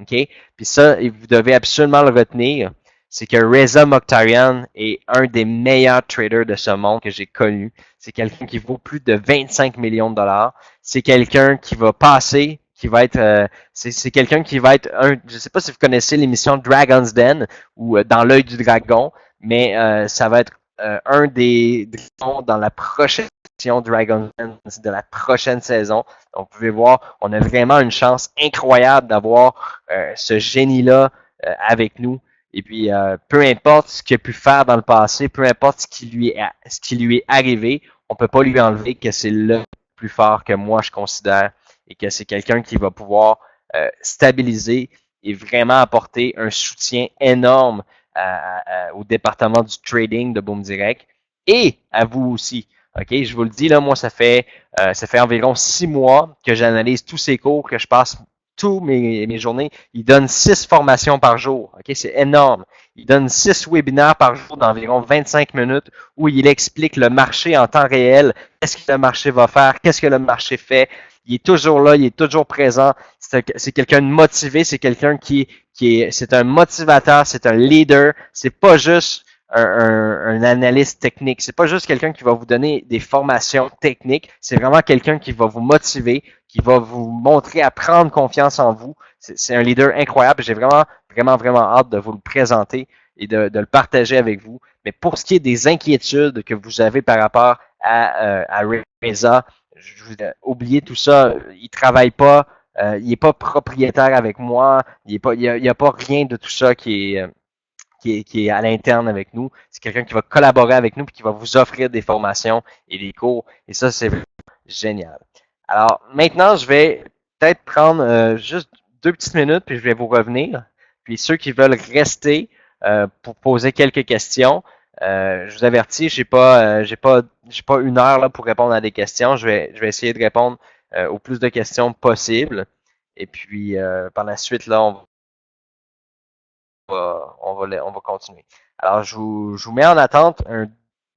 OK? Puis ça, vous devez absolument le retenir, c'est que Reza Mokhtarian est un des meilleurs traders de ce monde que j'ai connu. C'est quelqu'un qui vaut plus de 25 millions de dollars. C'est quelqu'un qui va passer, qui va être, c'est quelqu'un qui va être je sais pas si vous connaissez l'émission Dragon's Den ou Dans l'œil du dragon, mais ça va être un des dragons dans la prochaine Dragon's Den de la prochaine saison. Donc, vous pouvez voir, on a vraiment une chance incroyable d'avoir ce génie-là avec nous. Et puis, peu importe ce qu'il a pu faire dans le passé, peu importe ce qui lui est arrivé, on peut pas lui enlever que c'est le plus fort que moi je considère et que c'est quelqu'un qui va pouvoir stabiliser et vraiment apporter un soutien énorme au département du trading de Boom Direct. et à vous aussi. OK, je vous le dis, là, moi, ça fait environ 6 mois que j'analyse tous ces cours, que je passe tous mes journées. Il donne 6 formations par jour. OK, c'est énorme. Il donne 6 webinaires par jour d'environ 25 minutes où il explique le marché en temps réel, qu'est-ce que le marché va faire, qu'est-ce que le marché fait. Il est toujours là, il est toujours présent. C'est quelqu'un de motivé, c'est quelqu'un c'est un motivateur, c'est un leader. C'est pas juste un analyste technique. C'est pas juste quelqu'un qui va vous donner des formations techniques. C'est vraiment quelqu'un qui va vous motiver, qui va vous montrer à prendre confiance en vous. C'est un leader incroyable. J'ai vraiment hâte de vous le présenter et de le partager avec vous. Mais pour ce qui est des inquiétudes que vous avez par rapport à Reza, oubliez tout ça. Il travaille pas. Il n'est pas propriétaire avec moi. Il y a pas rien de tout ça qui est à l'interne avec nous. C'est quelqu'un qui va collaborer avec nous et qui va vous offrir des formations et des cours. Et ça, c'est génial. Alors, maintenant, je vais peut-être prendre juste 2 petites minutes, puis je vais vous revenir. Puis ceux qui veulent rester pour poser quelques questions, je vous avertis, j'ai pas 1 heure là, pour répondre à des questions. Je vais essayer de répondre au plus de questions possible. Et puis, par la suite, là, on va continuer. Alors, je vous mets en attente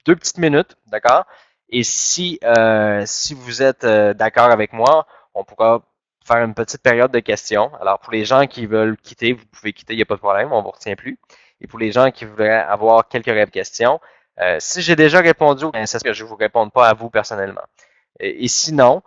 2 petites minutes, d'accord? Et si vous êtes d'accord avec moi, on pourra faire une petite période de questions. Alors, pour les gens qui veulent quitter, vous pouvez quitter, il n'y a pas de problème, on ne vous retient plus. Et pour les gens qui voudraient avoir quelques questions, si j'ai déjà répondu, c'est ce que je ne vous réponds pas à vous personnellement. Et sinon,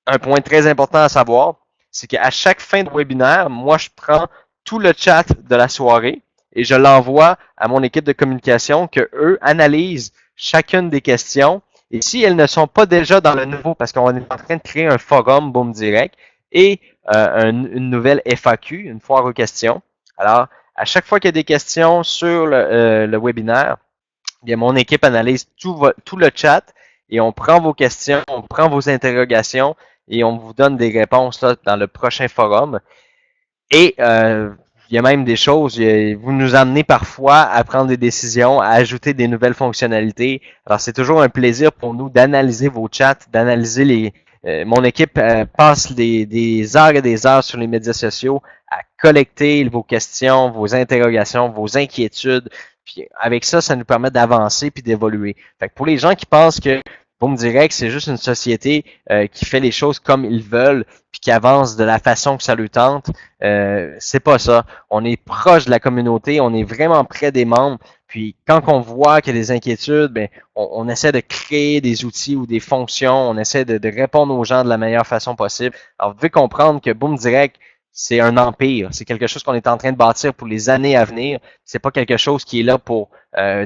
un point très important à savoir, c'est qu'à chaque fin de webinaire, moi, je prends tout le chat de la soirée et je l'envoie à mon équipe de communication que eux analysent chacune des questions. Et si elles ne sont pas déjà dans le nouveau, parce qu'on est en train de créer un forum Boom Direct et une nouvelle FAQ, une foire aux questions. Alors, à chaque fois qu'il y a des questions sur le webinaire, bien, mon équipe analyse tout le chat et on prend vos questions, on prend vos interrogations et on vous donne des réponses là, dans le prochain forum. Et il y a même des choses, vous nous amenez parfois à prendre des décisions, à ajouter des nouvelles fonctionnalités. Alors, c'est toujours un plaisir pour nous d'analyser vos chats, d'analyser les... mon équipe passe des heures et des heures sur les médias sociaux à collecter vos questions, vos interrogations, vos inquiétudes. Puis avec ça, ça nous permet d'avancer puis d'évoluer. Fait que pour les gens qui pensent que Boom Direct, c'est juste une société qui fait les choses comme ils veulent puis qui avance de la façon que ça lui tente, c'est pas ça. On est proche de la communauté, on est vraiment près des membres. Puis quand on voit qu'il y a des inquiétudes, ben, on essaie de créer des outils ou des fonctions, on essaie de répondre aux gens de la meilleure façon possible. Alors, vous devez comprendre que Boom Direct, c'est un empire. C'est quelque chose qu'on est en train de bâtir pour les années à venir. C'est pas quelque chose qui est là pour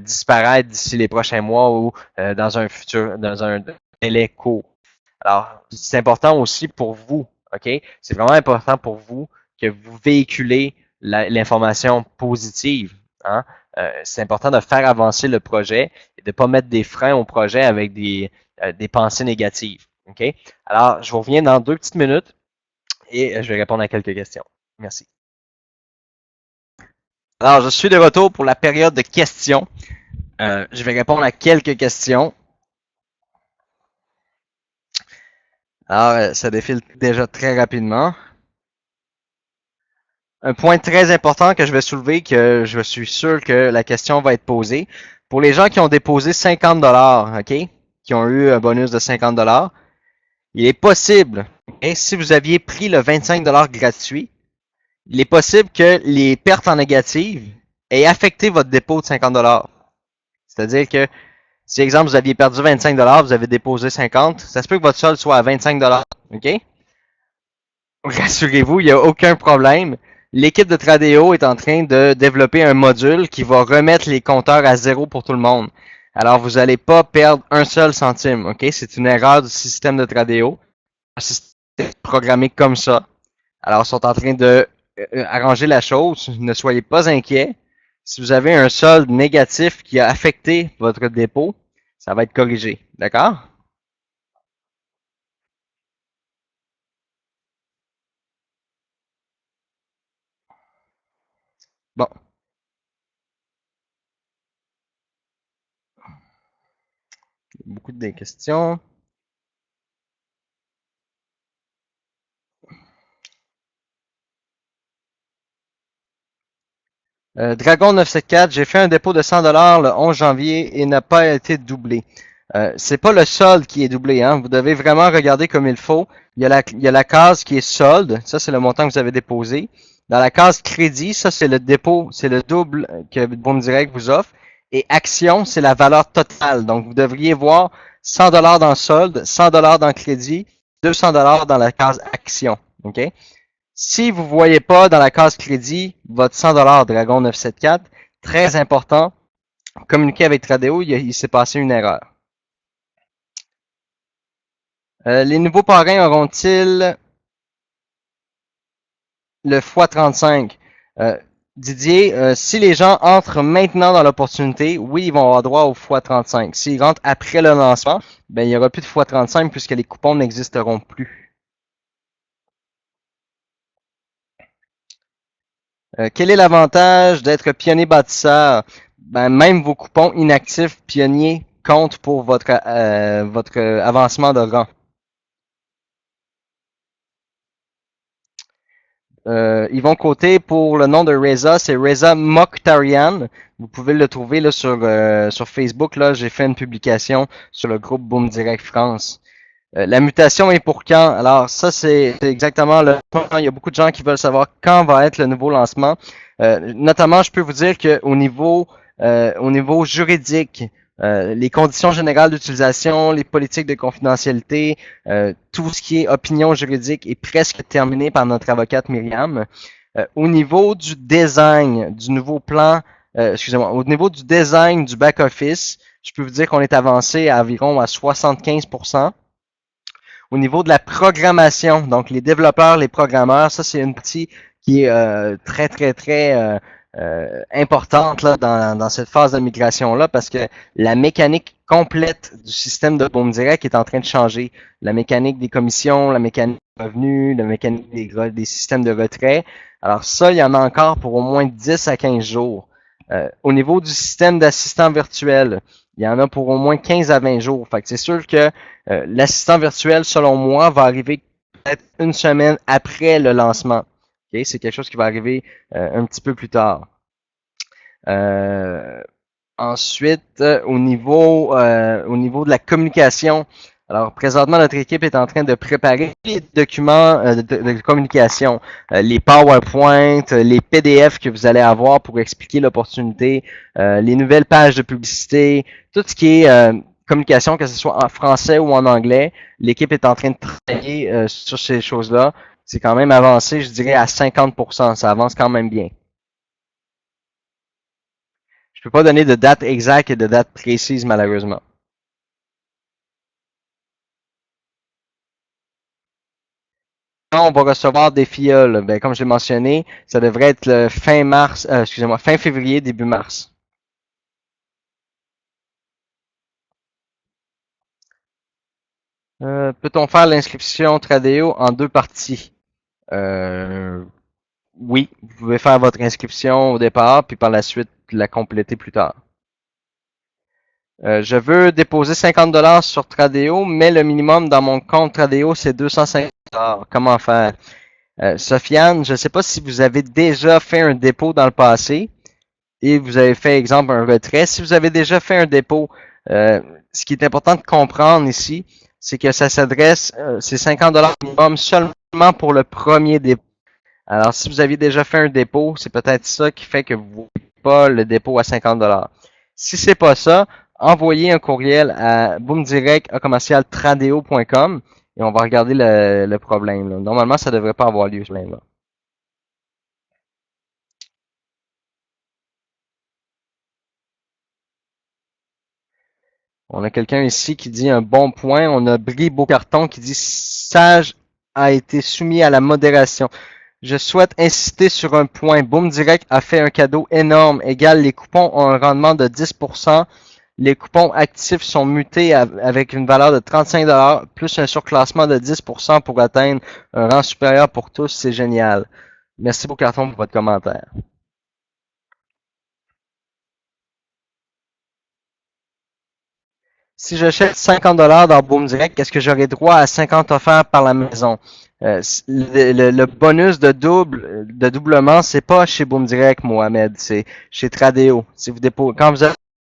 disparaître d'ici les prochains mois ou dans un délai court. Alors, c'est important aussi pour vous, OK? C'est vraiment important pour vous que vous véhiculez l'information positive. Hein? C'est important de faire avancer le projet et de ne pas mettre des freins au projet avec des pensées négatives. OK? Alors, je vous reviens dans 2 petites minutes et je vais répondre à quelques questions. Merci. Alors, je suis de retour pour la période de questions. Je vais répondre à quelques questions. Alors, ça défile déjà très rapidement. Un point très important que je vais soulever, que je suis sûr que la question va être posée. Pour les gens qui ont déposé 50 dollars, OK, qui ont eu un bonus de 50 dollars, il est possible, okay, si vous aviez pris le 25 dollars gratuit, il est possible que les pertes en négative aient affecté votre dépôt de 50 dollars. C'est-à-dire que si, exemple, vous aviez perdu 25 dollars, vous avez déposé 50, ça se peut que votre solde soit à 25 dollars, OK? Rassurez-vous, il n'y a aucun problème. L'équipe de Tradeo est en train de développer un module qui va remettre les compteurs à zéro pour tout le monde. Alors, vous n'allez pas perdre un seul centime, OK? C'est une erreur du système de Tradeo. Un système programmé comme ça. Alors, ils sont en train de arranger la chose. Ne soyez pas inquiets. Si vous avez un solde négatif qui a affecté votre dépôt, ça va être corrigé. D'accord? Bon. Beaucoup de questions. Dragon 974, j'ai fait un dépôt de 100$ le 11 janvier et n'a pas été doublé. C'est pas le solde qui est doublé, hein. Vous devez vraiment regarder comme il faut. Il y a la case qui est solde, ça c'est le montant que vous avez déposé. Dans la case crédit, ça c'est le dépôt, c'est le double que Boom Direct vous offre. Et action, c'est la valeur totale. Donc vous devriez voir 100$ dans le solde, 100$ dans le crédit, 200$ dans la case action. OK? Si vous ne voyez pas dans la case crédit votre 100$ Dragon 974, très important, communiquez avec Tradeo, il s'est passé une erreur. Les nouveaux parrains auront-ils le x35? Didier, si les gens entrent maintenant dans l'opportunité, oui, ils vont avoir droit au x35. S'ils rentrent après le lancement, ben, il n'y aura plus de x35 puisque les coupons n'existeront plus. Quel est l'avantage d'être pionnier bâtisseur? Ben, même vos coupons inactifs pionniers comptent pour votre avancement de rang. Yvon Côté, pour le nom de Reza, c'est Reza Mokhtarian. Vous pouvez le trouver là, sur Facebook. Là, j'ai fait une publication sur le groupe Boom Direct France. La mutation est pour quand? Alors, ça, c'est exactement le point. Il y a beaucoup de gens qui veulent savoir quand va être le nouveau lancement. Notamment, je peux vous dire au niveau juridique, les conditions générales d'utilisation, les politiques de confidentialité, tout ce qui est opinion juridique est presque terminé par notre avocate Myriam. Au niveau du design du nouveau plan, excusez-moi, au niveau du design du back-office, je peux vous dire qu'on est avancé à environ à 75%. Au niveau de la programmation, donc les développeurs, les programmeurs, ça c'est une partie qui est très importante là, dans cette phase de migration-là parce que la mécanique complète du système de Boom Direct est en train de changer. La mécanique des commissions, la mécanique des revenus, la mécanique des systèmes de retrait. Alors ça, il y en a encore pour au moins 10 à 15 jours. Au niveau du système d'assistant virtuel, il y en a pour au moins 15 à 20 jours. Fait que c'est sûr que l'assistant virtuel, selon moi, va arriver peut-être une semaine après le lancement. Okay? C'est quelque chose qui va arriver un petit peu plus tard. Euh, Ensuite, au niveau de la communication, alors présentement, notre équipe est en train de préparer les documents de communication, les PowerPoint, les PDF que vous allez avoir pour expliquer l'opportunité, les nouvelles pages de publicité, tout ce qui est communication, que ce soit en français ou en anglais. L'équipe est en train de travailler sur ces choses-là. C'est quand même avancé, je dirais, à 50%. Ça avance quand même bien. Je peux pas donner de date exacte et de date précise, malheureusement. Quand on va recevoir des filleuls, ben, comme j'ai mentionné, ça devrait être le fin mars, excusez-moi, fin février, début mars. Peut-on faire l'inscription Tradeo en deux parties? Euh, oui, vous pouvez faire votre inscription au départ, puis par la suite la compléter plus tard. Je veux déposer 50$ sur Tradeo, mais le minimum dans mon compte Tradeo, c'est 250$. Comment faire? Sofiane, je ne sais pas si vous avez déjà fait un dépôt dans le passé et vous avez fait, exemple, un retrait. Si vous avez déjà fait un dépôt, ce qui est important de comprendre ici, c'est que ça s'adresse, c'est 50$ minimum seulement pour le premier dépôt. Alors, si vous aviez déjà fait un dépôt, c'est peut-être ça qui fait que vous ne voyez pas le dépôt à 50$. Si c'est pas ça, envoyez un courriel à boomdirect@commercialtradeo.com et on va regarder le problème. Là. Normalement, ça ne devrait pas avoir lieu ce problème-là. On a quelqu'un ici qui dit un bon point. On a Brie Beaucarton qui dit Sage a été soumis à la modération. Je souhaite insister sur un point. Boom Direct a fait un cadeau énorme. Égal, les coupons ont un rendement de 10%. Les coupons actifs sont mutés avec une valeur de 35$ plus un surclassement de 10% pour atteindre un rang supérieur pour tous. C'est génial. Merci Beaucarton pour votre commentaire. Si j'achète 50 $ dans Boom Direct, est-ce que j'aurai droit à 50 offerts par la maison? Le bonus de doublement, c'est pas chez Boom Direct, Mohamed, c'est chez Tradeo. Si quand vous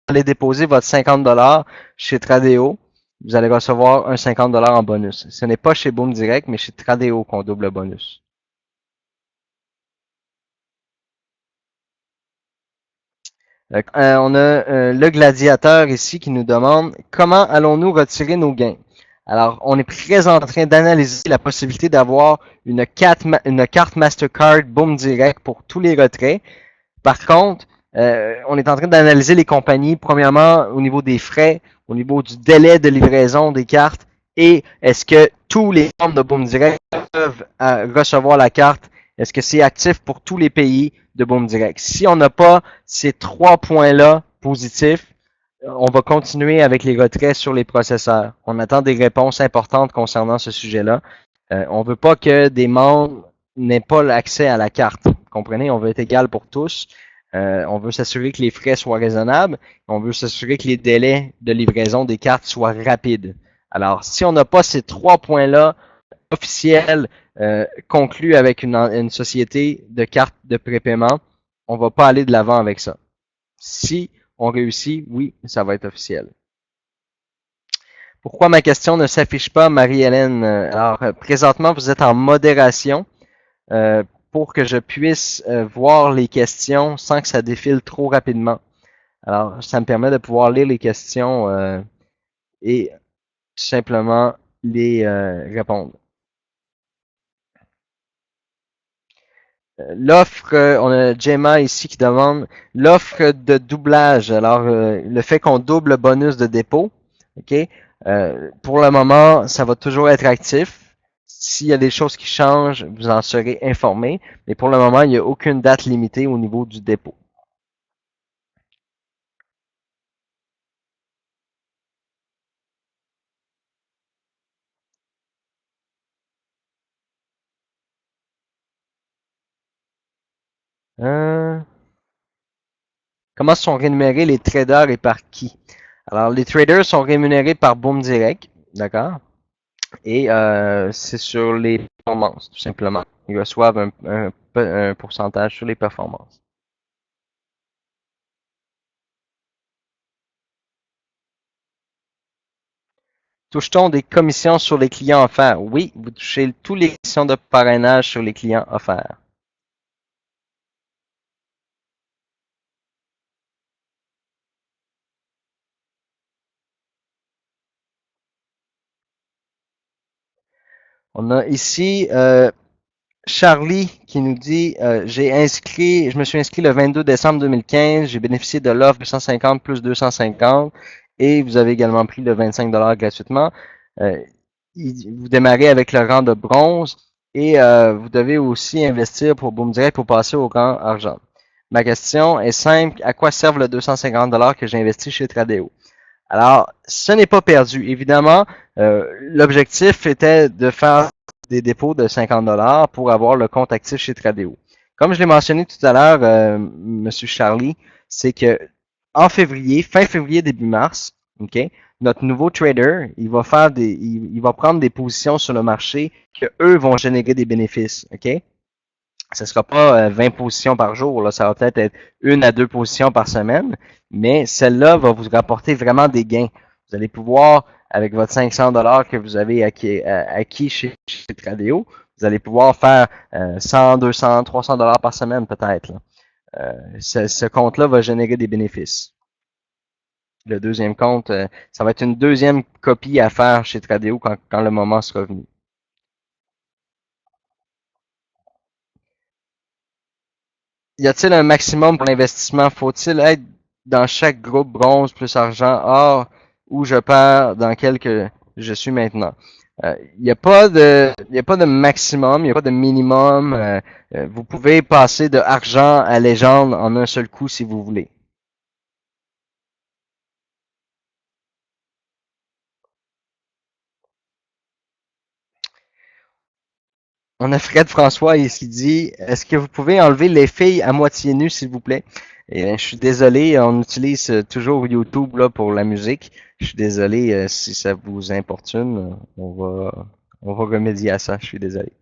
allez déposer votre 50 $ chez Tradeo, vous allez recevoir un 50 $ en bonus. Ce n'est pas chez Boom Direct, mais chez Tradeo qu'on double le bonus. On a le gladiateur ici qui nous demande comment allons-nous retirer nos gains. Alors, on est très en train d'analyser la possibilité d'avoir une carte Mastercard Boom Direct pour tous les retraits. Par contre, on est en train d'analyser les compagnies, premièrement au niveau des frais, au niveau du délai de livraison des cartes, et est-ce que tous les membres de Boom Direct peuvent recevoir la carte? Est-ce que c'est actif pour tous les pays de Boom Direct? Si on n'a pas ces trois points-là positifs, on va continuer avec les retraits sur les processeurs. On attend des réponses importantes concernant ce sujet-là. On ne veut pas que des membres n'aient pas l'accès à la carte. Vous comprenez? On veut être égal pour tous. On veut s'assurer que les frais soient raisonnables. On veut s'assurer que les délais de livraison des cartes soient rapides. Alors, si on n'a pas ces trois points-là officiels conclus avec une société de cartes de prépaiement, on ne va pas aller de l'avant avec ça. Si on réussit, oui, ça va être officiel. Pourquoi ma question ne s'affiche pas, Marie-Hélène? Alors, présentement, vous êtes en modération pour que je puisse voir les questions sans que ça défile trop rapidement. Alors, ça me permet de pouvoir lire les questions et tout simplement les répondre. L'offre, on a Gemma ici qui demande l'offre de doublage. Alors, le fait qu'on double le bonus de dépôt, ok. Pour le moment, ça va toujours être actif. S'il y a des choses qui changent, vous en serez informé. Mais pour le moment, il n'y a aucune date limitée au niveau du dépôt. Euh, Comment sont rémunérés les traders et par qui? Alors, les traders sont rémunérés par Boom Direct, d'accord? Et c'est sur les performances, tout simplement. Ils reçoivent un pourcentage sur les performances. Touche-t-on des commissions sur les clients offerts? Oui, vous touchez tous les commissions de parrainage sur les clients offerts. On a ici Charlie qui nous dit je me suis inscrit le 22 décembre 2015, j'ai bénéficié de l'offre 250 plus 250 et vous avez également pris le 25 $ gratuitement. Euh, vous démarrez avec le rang de bronze et vous devez aussi investir pour Boom Direct pour passer au rang argent. Ma question est simple, à quoi servent le 250 $ que j'ai investi chez Tradeo? Alors, ce n'est pas perdu. Évidemment, l'objectif était de faire des dépôts de 50 $ pour avoir le compte actif chez Tradeo. Comme je l'ai mentionné tout à l'heure, Monsieur Charlie, c'est que en février, fin février, début mars, ok, notre nouveau trader, il va prendre des positions sur le marché que eux vont générer des bénéfices, ok. Ce ne sera pas 20 positions par jour, là, ça va peut-être être une à deux positions par semaine, mais celle-là va vous rapporter vraiment des gains. Vous allez pouvoir, avec votre 500 $ que vous avez acquis chez Tradeo, vous allez pouvoir faire 100, 200, 300 $ par semaine peut-être. Ce compte-là va générer des bénéfices. Le deuxième compte, ça va être une deuxième copie à faire chez Tradeo quand le moment sera venu. Y a-t-il un maximum pour l'investissement? Faut-il être dans chaque groupe bronze plus argent or où je perds dans quel que je suis maintenant? Il n'y a pas y a pas de maximum, il n'y a pas de minimum. Vous pouvez passer de argent à légende en un seul coup si vous voulez. On a Fred François ici qui dit est-ce que vous pouvez enlever les filles à moitié nues, s'il vous plaît? Et je suis désolé, on utilise toujours YouTube là pour la musique. Je suis désolé si ça vous importune. On va remédier à ça. Je suis désolé.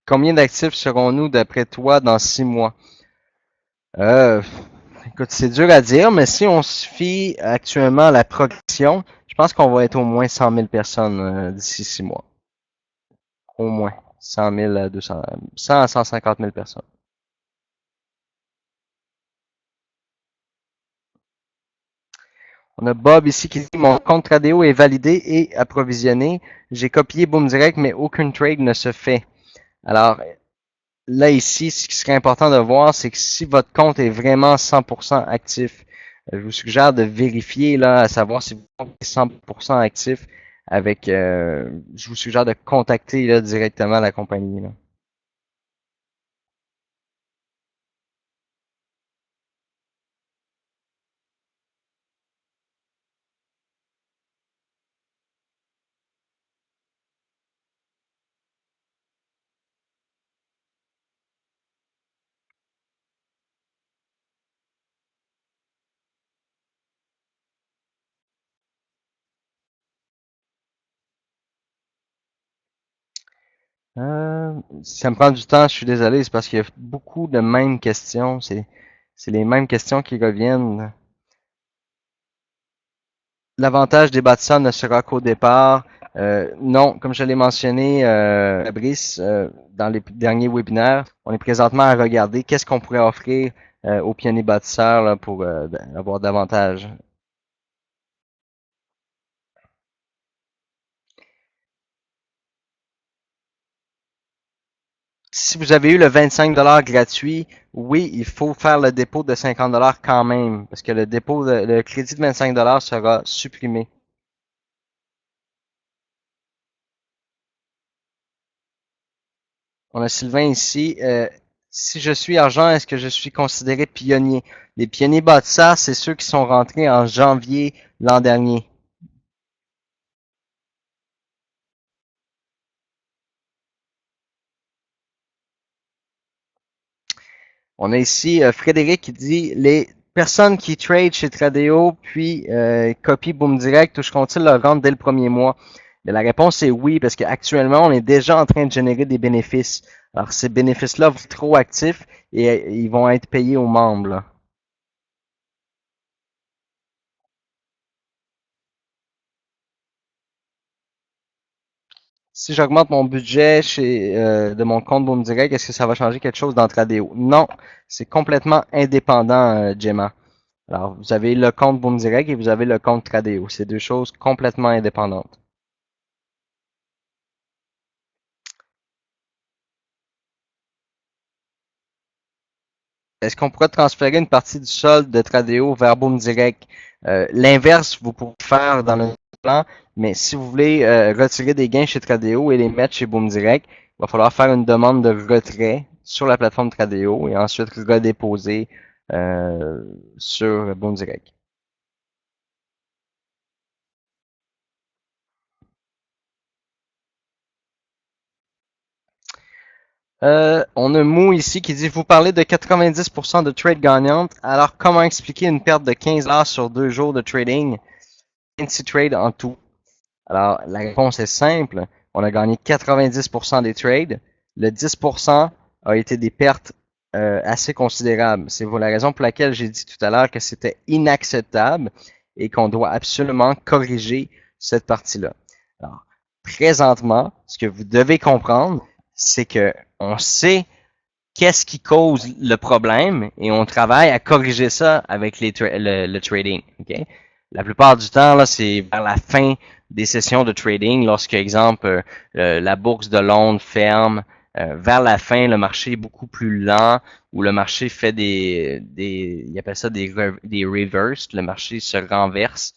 Combien d'actifs serons-nous d'après toi dans 6 mois? Euh, Écoute, c'est dur à dire, mais si on se fie actuellement à la progression, je pense qu'on va être au moins 100 000 personnes d'ici 6 mois. Au moins 100 000 à 200, 100 à 150 000 personnes. On a Bob ici qui dit mon compte Tradeo est validé et approvisionné. J'ai copié Boom Direct, mais aucune trade ne se fait. Alors là ici, ce qui serait important de voir, c'est que si votre compte est vraiment 100% actif, je vous suggère de vérifier là, à savoir si votre compte est 100% actif avec. Je vous suggère de contacter là, directement la compagnie. Là. Si ça me prend du temps, je suis désolé, c'est parce qu'il y a beaucoup de mêmes questions. C'est les mêmes questions qui reviennent. L'avantage des bâtisseurs ne sera qu'au départ. Non, comme je l'ai mentionné, Fabrice, dans les derniers webinaires, on est présentement à regarder qu'est-ce qu'on pourrait offrir aux pionniers bâtisseurs là, pour avoir davantage. Si vous avez eu le 25 $ gratuit, oui, il faut faire le dépôt de 50 $ quand même, parce que le crédit de 25 $ sera supprimé. On a Sylvain ici. Si je suis argent, est-ce que je suis considéré pionnier? Les pionniers bâtisseurs, c'est ceux qui sont rentrés en janvier l'an dernier. On a ici Frédéric qui dit les personnes qui trade chez Tradeo puis copient Boom Direct toucheront-ils leur rente dès le premier mois? Mais la réponse est oui, parce qu'actuellement, on est déjà en train de générer des bénéfices. Alors, ces bénéfices-là vont être trop actifs et ils vont être payés aux membres. Là. Si j'augmente mon budget de mon compte Boom Direct, est-ce que ça va changer quelque chose dans Tradeo? Non, c'est complètement indépendant, Gemma. Alors, vous avez le compte Boom Direct et vous avez le compte Tradeo. C'est deux choses complètement indépendantes. Est-ce qu'on pourrait transférer une partie du solde de Tradeo vers Boom Direct? L'inverse, vous pouvez faire dans le plan, mais si vous voulez retirer des gains chez Tradeo et les mettre chez Boom Direct, il va falloir faire une demande de retrait sur la plateforme Tradeo et ensuite redéposer euh, sur Boom Direct. On a Mou ici qui dit vous parlez de 90% de trade gagnante, alors comment expliquer une perte de 15 $ sur 2 jours de trading, 26 trades en tout? Alors, la réponse est simple. On a gagné 90% des trades. Le 10% a été des pertes assez considérables. C'est la raison pour laquelle j'ai dit tout à l'heure que c'était inacceptable et qu'on doit absolument corriger cette partie-là. Alors, présentement, ce que vous devez comprendre, c'est que on sait qu'est-ce qui cause le problème et on travaille à corriger ça avec le trading. Okay? La plupart du temps, là, c'est vers la fin des sessions de trading, lorsque, exemple, la bourse de Londres ferme, vers la fin, le marché est beaucoup plus lent, où le marché fait ils appellent ça des reverse, le marché se renverse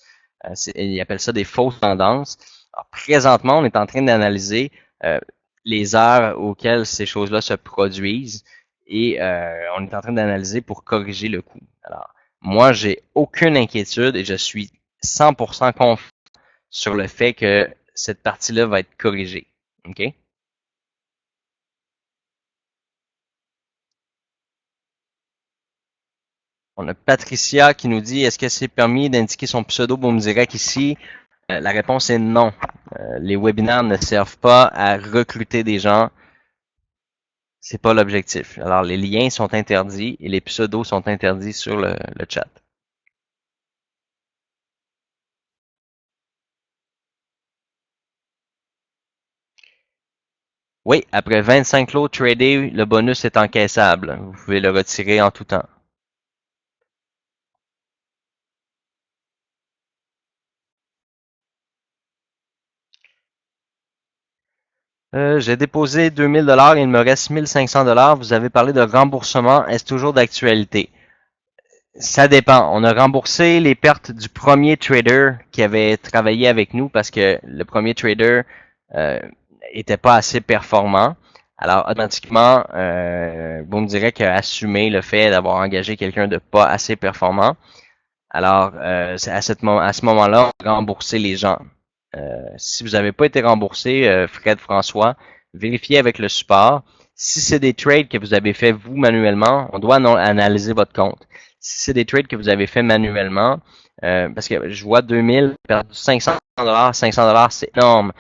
Ils appellent ça des fausses tendances. Alors, présentement, on est en train d'analyser les heures auxquelles ces choses-là se produisent et on est en train d'analyser pour corriger le coup. Alors, moi, j'ai aucune inquiétude et je suis 100% confiant sur le fait que cette partie-là va être corrigée. OK? On a Patricia qui nous dit, est-ce que c'est permis d'indiquer son pseudo Boom Direct ici? La réponse est non. Les webinaires ne servent pas à recruter des gens. C'est pas l'objectif. Alors, les liens sont interdits et les pseudos sont interdits sur le chat. Oui, après 25 lots tradés, le bonus est encaissable. Vous pouvez le retirer en tout temps. J'ai déposé 2000 $, il me reste 1500 $. Vous avez parlé de remboursement. Est-ce toujours d'actualité? Ça dépend. On a remboursé les pertes du premier trader qui avait travaillé avec nous parce que le premier trader euh, était pas assez performant. Alors, automatiquement, Boom Direct a assumé le fait d'avoir engagé quelqu'un de pas assez performant. Alors, c'est à ce moment-là, on a remboursé les gens. Si vous n'avez pas été remboursé, Fred François, vérifiez avec le support. Si c'est des trades que vous avez fait vous manuellement, on doit analyser votre compte. Si c'est des trades que vous avez fait manuellement, parce que je vois 2000 perdu 500 $, 500 $, c'est énorme.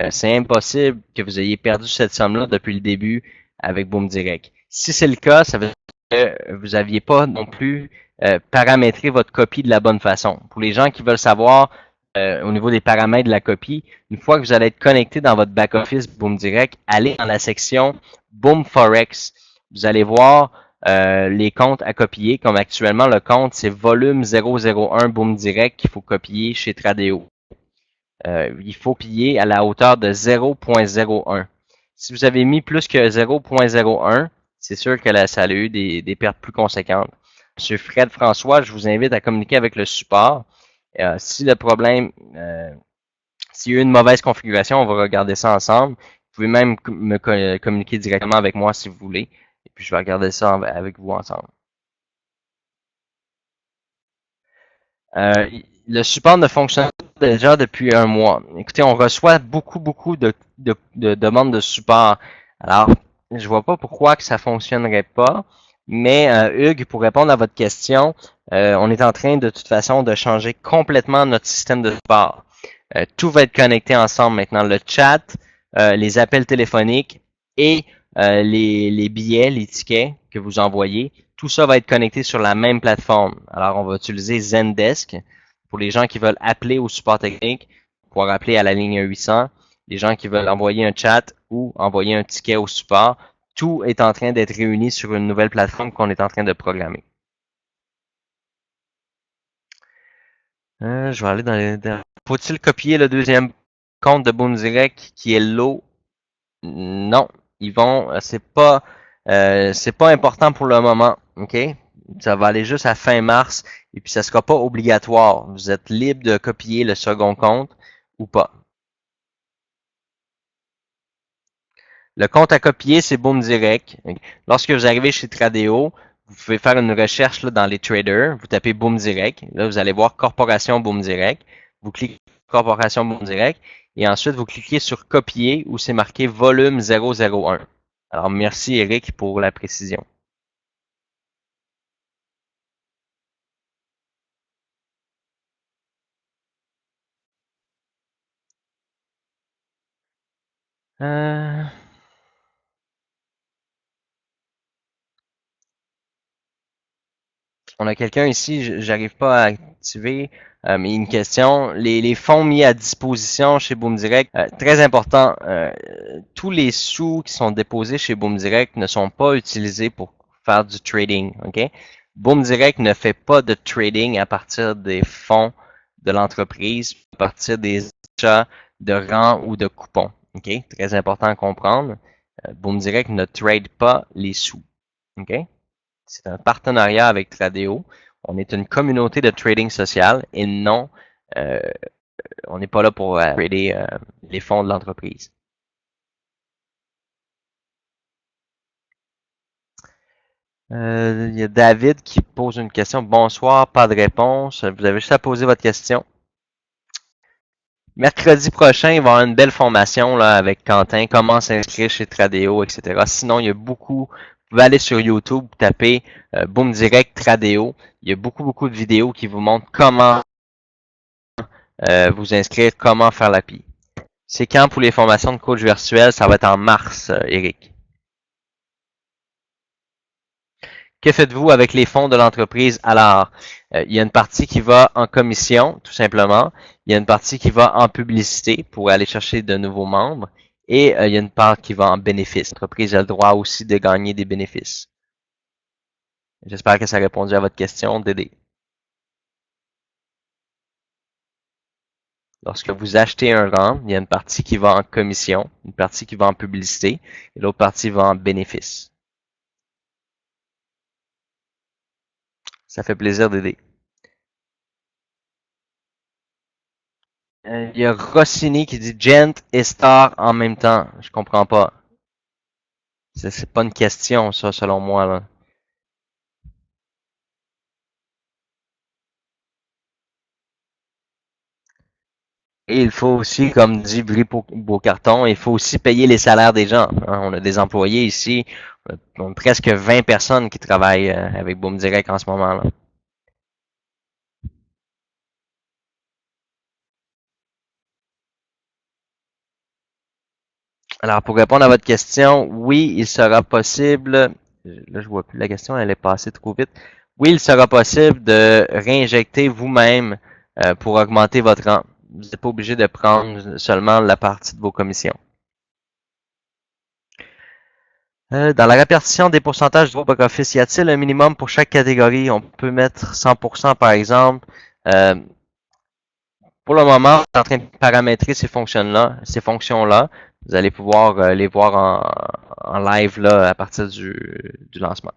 C'est impossible que vous ayez perdu cette somme-là depuis le début avec Boom Direct. Si c'est le cas, ça veut dire que vous n'aviez pas non plus paramétrer votre copie de la bonne façon. Pour les gens qui veulent savoir au niveau des paramètres de la copie, une fois que vous allez être connecté dans votre back-office Boom Direct, allez dans la section Boom Forex. Vous allez voir les comptes à copier, comme actuellement le compte, c'est volume 001 Boom Direct qu'il faut copier chez Tradeo. Il faut piller à la hauteur de 0.01. Si vous avez mis plus que 0.01, c'est sûr que ça a eu des pertes plus conséquentes. Monsieur Fred François, je vous invite à communiquer avec le support. Si le problème, s'il y a eu une mauvaise configuration, on va regarder ça ensemble. Vous pouvez même me communiquer directement avec moi si vous voulez. Et puis je vais regarder ça avec vous ensemble. Le support ne fonctionne pas déjà depuis un mois. Écoutez, on reçoit beaucoup de demandes de support. Alors, je vois pas pourquoi que ça fonctionnerait pas. Mais Hugues, pour répondre à votre question, on est en train de toute façon de changer complètement notre système de support. Tout va être connecté ensemble maintenant. Le chat, les appels téléphoniques et les billets, les tickets que vous envoyez, tout ça va être connecté sur la même plateforme. Alors, on va utiliser Zendesk pour les gens qui veulent appeler au support technique, pouvoir appeler à la ligne 800. Les gens qui veulent envoyer un chat ou envoyer un ticket au support, tout est en train d'être réuni sur une nouvelle plateforme qu'on est en train de programmer. Je vais aller dans les... Faut-il copier le deuxième compte de Boom Direct qui est l'eau? Non, ils vont, c'est pas important pour le moment, ok? Ça va aller juste à fin mars et puis ça sera pas obligatoire. Vous êtes libre de copier le second compte ou pas. Le compte à copier, c'est Boom Direct. Lorsque vous arrivez chez Tradeo, vous pouvez faire une recherche là, dans les traders. Vous tapez Boom Direct. Là, vous allez voir Corporation Boom Direct. Vous cliquez Corporation Boom Direct et ensuite vous cliquez sur Copier où c'est marqué volume 001. Alors, merci Eric pour la précision. Euh, on a quelqu'un ici, j'arrive pas à activer, mais une question. Les fonds mis à disposition chez Boom Direct, très important, tous les sous qui sont déposés chez Boom Direct ne sont pas utilisés pour faire du trading. OK? Boom Direct ne fait pas de trading à partir des fonds de l'entreprise, à partir des achats de rang ou de coupons. OK? Très important à comprendre. Boom Direct ne trade pas les sous. OK? C'est un partenariat avec Tradeo. On est une communauté de trading social et non On n'est pas là pour trader les fonds de l'entreprise. Il y a David qui pose une question. Bonsoir, pas de réponse. Vous avez juste à poser votre question. Mercredi prochain, il va y avoir une belle formation là, avec Quentin, comment s'inscrire chez Tradeo, etc. Sinon, il y a beaucoup. Vous pouvez aller sur YouTube, taper Boom Direct Tradeo. Il y a beaucoup de vidéos qui vous montrent comment vous inscrire, comment faire l'API. C'est quand pour les formations de coach virtuel? Ça va être en mars, Eric. Que faites-vous avec les fonds de l'entreprise? Alors, il y a une partie qui va en commission, tout simplement. Il y a une partie qui va en publicité pour aller chercher de nouveaux membres. Et il y a une part qui va en bénéfices. L'entreprise a le droit aussi de gagner des bénéfices. J'espère que ça a répondu à votre question, Dédé. Lorsque vous achetez un rang, il y a une partie qui va en commission, une partie qui va en publicité, et l'autre partie va en bénéfices. Ça fait plaisir d'aider. Il y a Rossini qui dit Gent et Star en même temps. Je comprends pas. C'est pas une question, ça, selon moi, là. Et il faut aussi, comme dit Brie Beaucarton, il faut aussi payer les salaires des gens. Hein. On a des employés ici, on a presque 20 personnes qui travaillent avec Boom Direct en ce moment, là. Alors, pour répondre à votre question, oui, il sera possible, là je vois plus la question, elle est passée trop vite. Oui, il sera possible de réinjecter vous-même pour augmenter votre rang. Vous n'êtes pas obligé de prendre seulement la partie de vos commissions. Dans la répartition des pourcentages du back office, y a-t-il un minimum pour chaque catégorie? On peut mettre 100% par exemple. Euh, pour le moment, on est en train de paramétrer ces fonctions-là. Vous allez pouvoir les voir en live là, à partir du lancement.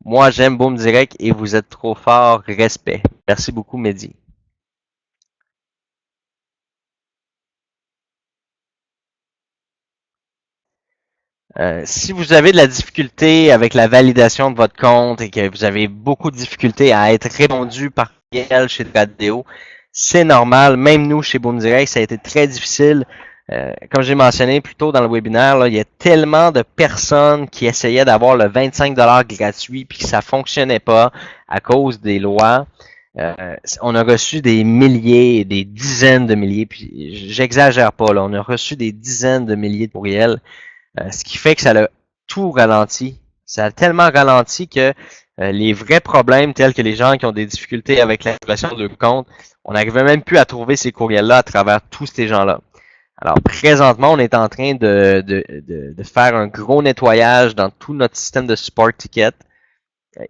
Moi, j'aime Boom Direct et vous êtes trop fort. Respect. Merci beaucoup, Mehdi. Si vous avez de la difficulté avec la validation de votre compte et que vous avez beaucoup de difficultés à être répondu par courriel chez Tradeo, c'est normal. Même nous, chez Boom Direct, ça a été très difficile. Comme j'ai mentionné plus tôt dans le webinaire, là, il y a tellement de personnes qui essayaient d'avoir le 25$ gratuit puis que ça fonctionnait pas à cause des lois. On a reçu des milliers, des dizaines de milliers, puis j'exagère pas, là, on a reçu des dizaines de milliers de courriels. Ce qui fait que ça a tout ralenti. Ça a tellement ralenti que les vrais problèmes tels que les gens qui ont des difficultés avec l'installation de leur compte, on n'arrivait même plus à trouver ces courriels-là à travers tous ces gens-là. Alors présentement, on est en train de faire un gros nettoyage dans tout notre système de support ticket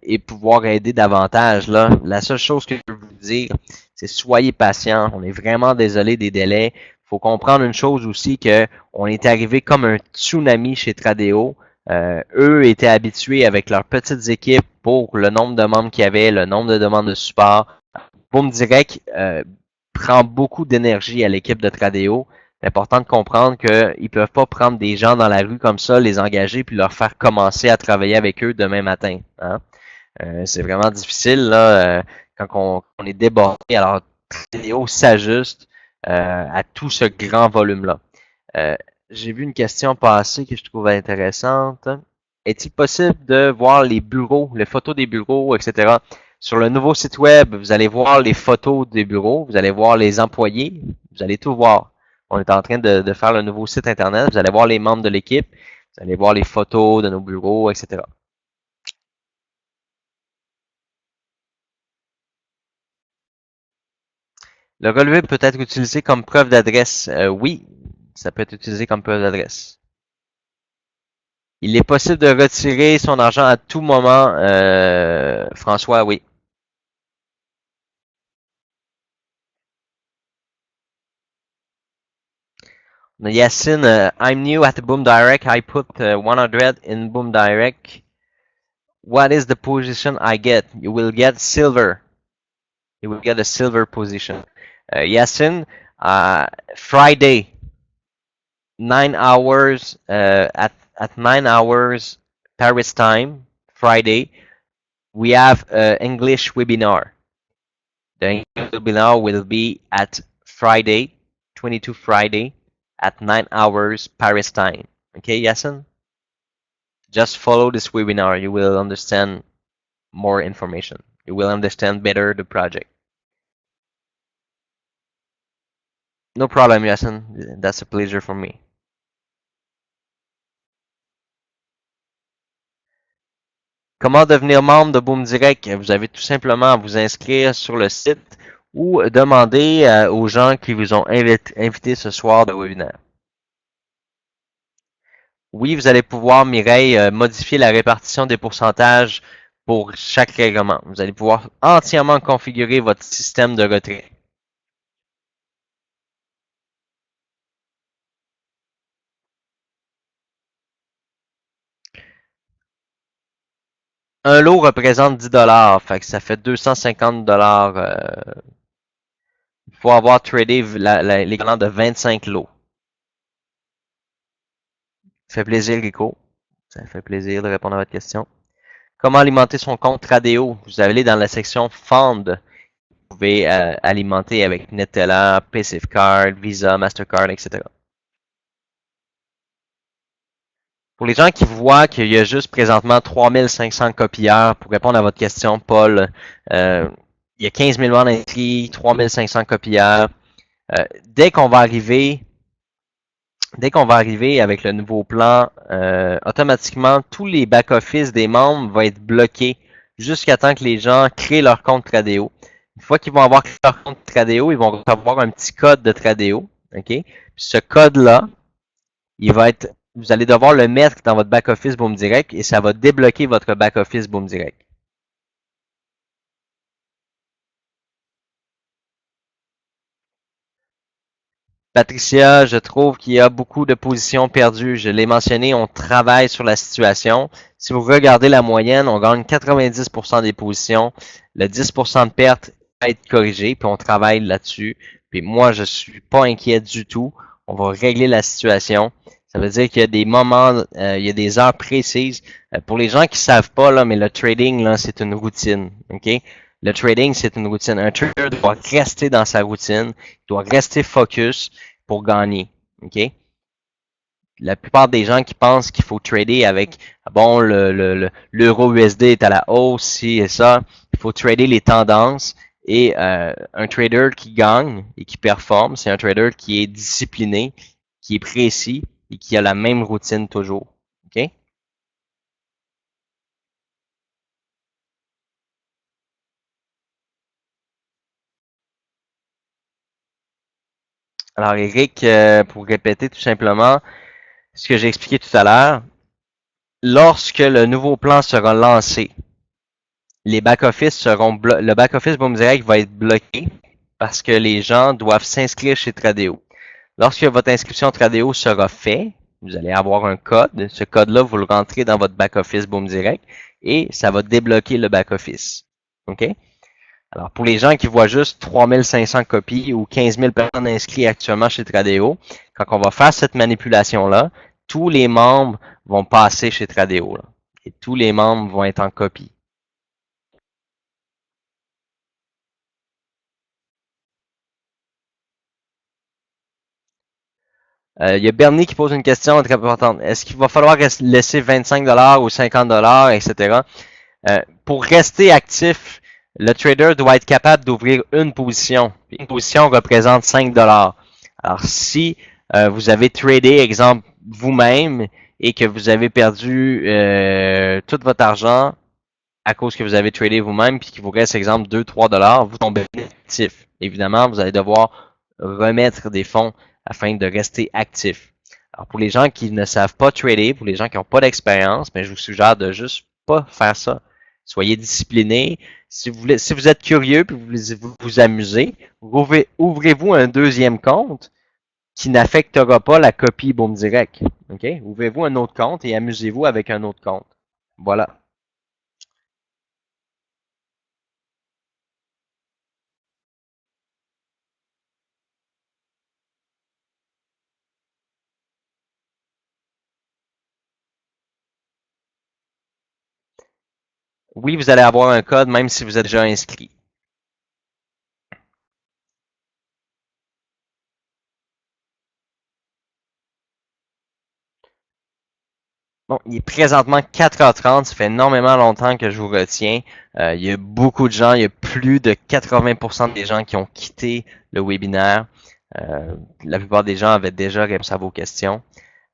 et pouvoir aider davantage. Là. La seule chose que je peux vous dire, c'est soyez patient. On est vraiment désolé des délais. Il faut comprendre une chose aussi, que on est arrivé comme un tsunami chez Tradeo. Eux étaient habitués avec leurs petites équipes pour le nombre de membres qu'il y avait, le nombre de demandes de support. Boom Direct prend beaucoup d'énergie à l'équipe de Tradeo. C'est important de comprendre qu'ils ne peuvent pas prendre des gens dans la rue comme ça, les engager, puis leur faire commencer à travailler avec eux demain matin. Hein? C'est vraiment difficile là, quand on est débordé. Alors, Tradeo s'ajuste à tout ce grand volume-là. J'ai vu une question passer que je trouve intéressante. Est-il possible de voir les bureaux, les photos des bureaux, etc. Sur le nouveau site web, vous allez voir les photos des bureaux, vous allez voir les employés, vous allez tout voir. On est en train de faire le nouveau site internet, vous allez voir les membres de l'équipe, vous allez voir les photos de nos bureaux, etc. Le relevé peut être utilisé comme preuve d'adresse. Oui, ça peut être utilisé comme preuve d'adresse. Il est possible de retirer son argent à tout moment, François, oui. Yacine, I'm new at Boom Direct. I put 100 in Boom Direct. What is the position I get? You will get silver. He will get a silver position. Yasin, Friday, 9 hours at 9 hours Paris time, Friday, we have English webinar. The English webinar will be at Friday, 22 Friday, at 9 hours Paris time. Okay, Yasin? Just follow this webinar. You will understand more information. You will understand better the project. No problem, Yasin. That's a pleasure for me. Comment devenir membre de Boom Direct? Vous avez tout simplement à vous inscrire sur le site ou demander aux gens qui vous ont invité ce soir de webinaire. Oui, vous allez pouvoir, Mireille, modifier la répartition des pourcentages pour chaque règlement. Vous allez pouvoir entièrement configurer votre système de retrait. Un lot représente 10 $, fait que ça fait 250 $. Il faut avoir tradé l'équivalent de 25 lots. Ça fait plaisir, Rico. Ça fait plaisir de répondre à votre question. Comment alimenter son compte Tradeo? Vous allez dans la section Fund. Vous pouvez alimenter avec Neteller, PaySafeCard, Visa, Mastercard, etc. Pour les gens qui voient qu'il y a juste présentement 3500 copieurs, pour répondre à votre question, Paul, il y a 15 000 membres inscrits, 3500 copieurs. Dès qu'on va arriver avec le nouveau plan, automatiquement, tous les back-office des membres vont être bloqués jusqu'à temps que les gens créent leur compte Tradeo. Une fois qu'ils vont avoir créé leur compte Tradeo, ils vont avoir un petit code de Tradeo. OK? Puis ce code-là, il va être, vous allez devoir le mettre dans votre back-office Boom Direct et ça va débloquer votre back-office Boom Direct. Patricia, je trouve qu'il y a beaucoup de positions perdues. Je l'ai mentionné, on travaille sur la situation. Si vous regardez la moyenne, on gagne 90% des positions. Le 10% de perte va être corrigé, puis on travaille là-dessus. Puis moi, je suis pas inquiet du tout. On va régler la situation. Ça veut dire qu'il y a des moments, il y a des heures précises. Pour les gens qui savent pas, là, mais le trading, là, c'est une routine. OK? Le trading, c'est une routine. Un trader doit rester dans sa routine, doit rester focus pour gagner. OK? La plupart des gens qui pensent qu'il faut trader avec bon l'euro USD est à la hausse, ci et ça, il faut trader les tendances. Et un trader qui gagne et qui performe, c'est un trader qui est discipliné, qui est précis et qui a la même routine toujours. OK? Alors, Eric, pour répéter tout simplement ce que j'ai expliqué tout à l'heure, lorsque le nouveau plan sera lancé, les back-office seront le back-office Boom Direct va être bloqué parce que les gens doivent s'inscrire chez Tradeo. Lorsque votre inscription Tradeo sera faite, vous allez avoir un code. Ce code-là, vous le rentrez dans votre back-office Boom Direct et ça va débloquer le back-office. OK? Alors, pour les gens qui voient juste 3500 copies ou 15 000 personnes inscrites actuellement chez Tradeo, quand on va faire cette manipulation-là, tous les membres vont passer chez Tradeo. Là, et tous les membres vont être en copie. Il y a Bernie qui pose une question très importante. Est-ce qu'il va falloir laisser 25 ou 50 etc. Pour rester actif, le trader doit être capable d'ouvrir une position. Une position représente 5 Alors, si vous avez tradé, exemple, vous-même et que vous avez perdu tout votre argent à cause que vous avez tradé vous-même puis qu'il vous reste, exemple, 2-3 vous tombez actif. Évidemment, vous allez devoir remettre des fonds afin de rester actif. Alors, pour les gens qui ne savent pas trader, pour les gens qui n'ont pas d'expérience, mais je vous suggère de juste pas faire ça. Soyez disciplinés. Si vous êtes curieux et vous vous amusez, ouvrez-vous un deuxième compte qui n'affectera pas la copie Boom Direct. OK? Ouvrez-vous un autre compte et amusez-vous avec un autre compte. Voilà. Oui, vous allez avoir un code même si vous êtes déjà inscrit. Bon, il est présentement 4h30, ça fait énormément longtemps que je vous retiens. Il y a beaucoup de gens, il y a plus de 80% des gens qui ont quitté le webinaire. La plupart des gens avaient déjà répondu à vos questions.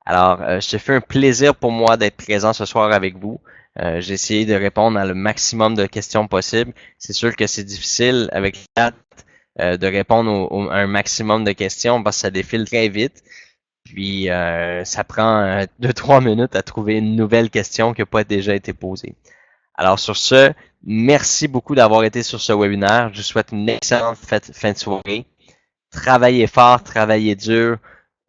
Alors, je fait un plaisir pour moi d'être présent ce soir avec vous. J'ai essayé de répondre à le maximum de questions possibles. C'est sûr que c'est difficile avec la date de répondre à un maximum de questions parce que ça défile très vite. Puis ça prend 2-3 minutes à trouver une nouvelle question qui n'a pas déjà été posée. Alors sur ce, merci beaucoup d'avoir été sur ce webinaire. Je vous souhaite une excellente fin de soirée. Travaillez fort, travaillez dur,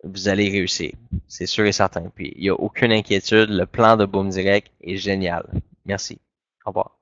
vous allez réussir. C'est sûr et certain. Puis il n'y a aucune inquiétude, le plan de Boom Direct est génial. Merci. Au revoir.